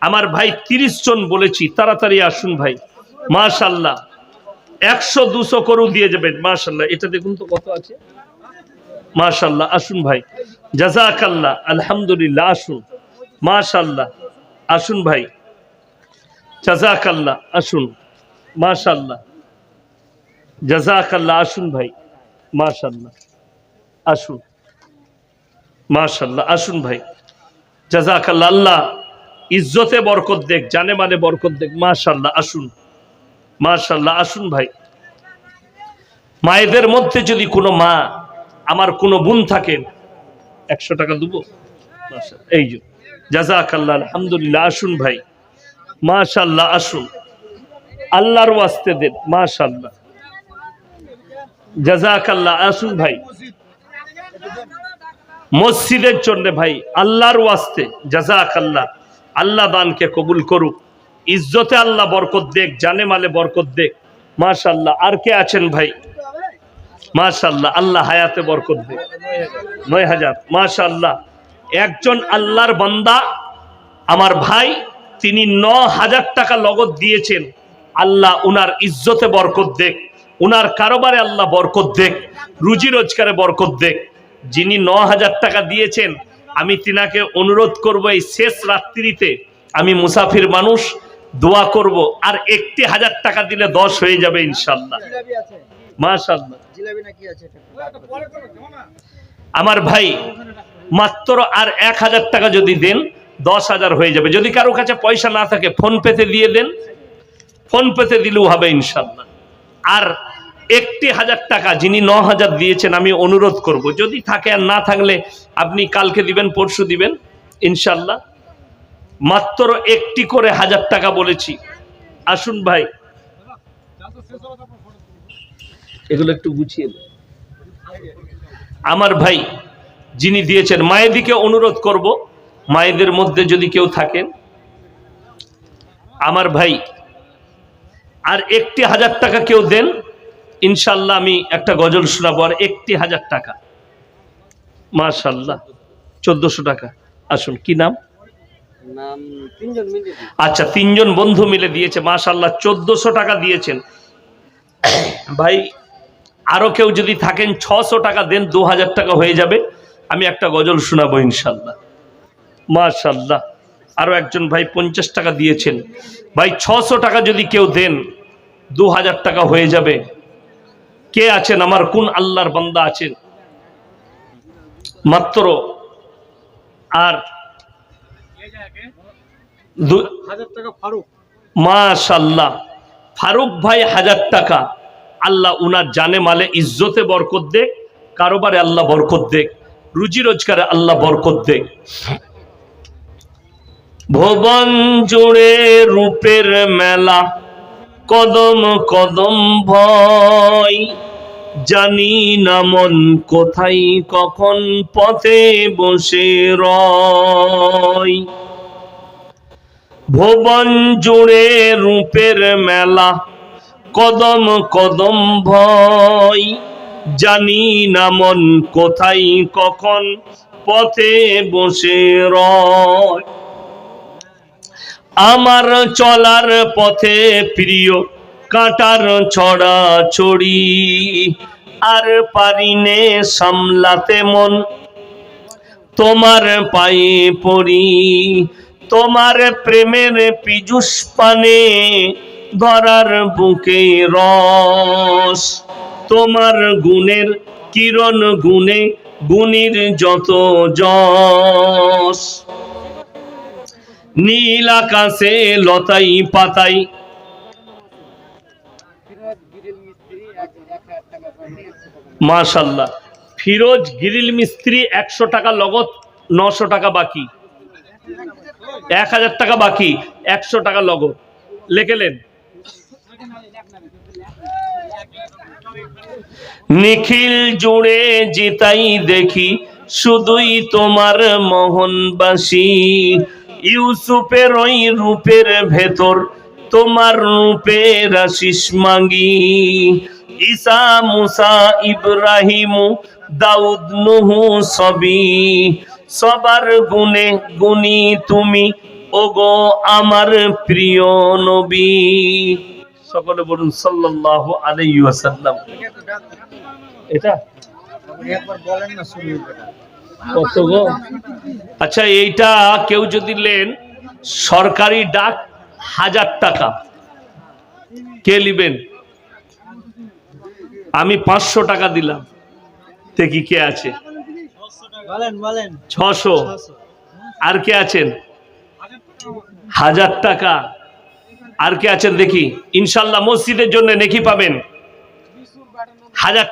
আমার ভাই 30 জন বলেছি, তাড়াতাড়ি আসুন ভাই। মাশাআল্লাহ। 100-200 করেও দিয়ে যাবেন। মাশাআল্লাহ। এটা দেখুন তো কত আছে। মাশাআল্লাহ। আসুন ভাই। জাযাকাল্লাহ। আলহামদুলিল্লাহ। আসুন। মাশাআল্লাহ। আসুন ভাই। জাযাকাল্লাহ। আসুন। মাশাআল্লাহ। জাযাকাল্লাহ। আসুন ভাই। মাশাআল্লাহ। আসুন। মাশাআল্লাহ। আসুন ভাই। জাযাকাল্লাহ। আল্লাহ ইজ্জতে বরকত দেখ, জানে মানে বরকত দেখ। মাশাআল্লাহ। আসুন। মাশাআল্লাহ। আসুন ভাই। মায়েদের মধ্যে যদি কোনো মা, আমার কোনো বোন থাকেন, 100 টাকা দেবো। মাশাআল্লাহ। এই যে জাযাকাল্লাহ। আলহামদুলিল্লাহ। আসুন ভাই। মাশাআল্লাহ। আসুন। আল্লাহর ওয়াস্তে দেন। মাশাআল্লাহ। জাযাকাল্লাহ। আসুন ভাই। মসজিদের জন্য ভাই, আল্লাহর ওয়াস্তে জাযাকাল্লাহ। আল্লাহ দানকে কবুল করুক। ইজ্জতে আল্লাহ বরকত দেখ, জানে মালে বরকত দেখ। মাশাআল্লাহ। আর কে আছেন ভাই? মাশাআল্লাহ। আল্লাহ হায়াতে বরকত দেখ। 9000। মাশাআল্লাহ। একজন আল্লাহর বান্দা আমার ভাই, তিনি 9000 টাকা লগত দিয়েছেন। আল্লাহ উনার ইজ্জতে বরকত দেখ, উনার কারোবারে আল্লাহ বরকত দেখ, রুজি রোজগারে বরকত দেখ। যিনি 9000 টাকা দিয়েছেন, আমি তিনাকে অনুরোধ করব এই শেষ রাত্রিতে, আমি মুসাফির মানুষ, দোয়া করব। আর 1000 টাকা দিলে 10 হয়ে যাবে ইনশাআল্লাহ। মাশাআল্লাহ। আমার ভাই মাত্র আর 1000 টাকা যদি দেন 10,000 হয়ে যাবে। যদি কারো কাছে পয়সা না থাকে ফোন পেতে দিয়ে দেন, ফোন পেতে দিলেও হবে ইনশাআল্লাহ। আর 1000 টাকা যিনি 9000 দিয়েছেন, আমি অনুরোধ করব যদি থাকে, আর না থাকলে আপনি কালকে দিবেন, পরশু দিবেন ইনশাআল্লাহ। মাত্র একটি করে 1000 টাকা বলেছি। আসুন ভাই। এগুলো একটু গুছিয়ে দেন। আমার ভাই যিনি দিয়েছেন, মায়েদিকে অনুরোধ করব, মায়েদের মধ্যে যদি কেউ থাকেন, আমার ভাই আর 1000 টাকা কেউ দেন, ইনশাল্লাহ আমি একটা গজল শোনাবো। আর 1000 টাকা, মাশাল্লাহ, 1400 টাকা। আসুন, কি নাম? আচ্ছা, 3 জন বন্ধু মিলে দিয়েছে, মাশাল্লাহ, 1400 টাকা দিয়েছেন। ভাই আরো কেউ যদি থাকেন 600 টাকা দেন, 2000 টাকা হয়ে যাবে। আমি একটা গজল শোনাবো ইনশাল্লাহ, মাশাল্লাহ। আরো একজন ভাই 50 টাকা দিয়েছেন। ভাই 600 টাকা যদি কেউ দেন, 2000 টাকা হয়ে যাবে। কে আছেন? আমার কোন আল্লাহর বান্দা আছেন? মাত্র আর 1000 টাকা ফারুক, মাশাল্লাহ, ফারুক ভাই 1000 টাকা। আল্লাহ উনার জানে মালে ইজ্জতে বরকত দেখ, কারোবারে আল্লাহ বরকত দেখ, রুজি রোজগারে আল্লাহ বরকত দেখ। ভুবন জুড়ে রূপের মেলা, কদম কদম ভয়, জানি না মন কোথায় কখন পথে বসে রয়। ভুবন জুড়ে রূপের মেলা, কদম কদম ভয়, জানি না মন কোথায় কখন পথে বসে রয়। আমার চলার পথে প্রিয় কাঁটার ছড়া ছড়ি, আর পারিনে সামলাতে মন তোমার পায়ে পড়ি। তোমার প্রেমের পীযুষ পানে ধরার বুকে রস, তোমার গুণের কিরণ গুণে গুণীর যত যশ। নীল আকাশে লতাই পাতাই, মাশাল্লাহ, ফিরোজ গ্রিল মিস্ত্রি 100 টাকা লগত, 900 টাকা বাকি, 1000 টাকা বাকি, 100 টাকা লগত লেখেলেন। নিখিল জুড়ে জিতাই দেখি, শুধুই তোমার মোহনবাসী। ইউসুফের ওই রূপের ভেতর তোমার রূপের আশিস মাগি। ঈসা মুসা ইব্রাহিম দাউদ নুহু সবই, সবার গুণে গুণী তুমি, ওগো আমার প্রিয় নবী। সকলে বলুন সাল্লাল্লাহু আলাইহি ওয়াসাল্লাম। এটা একবার বলেন না, শুনি কত গো? আচ্ছা, এইটা কেউ যদি নেন, সরকারি ডাক 1000 টাকা, কে নেবেন? আমি 500 টাকা দিলাম, দেখি কে আছে। 600। আর কে আছেন? 1000 টাকা। আর কে আছেন দেখি? ইনশাল্লাহ মসজিদের জন্য নেকি পাবেন। 1000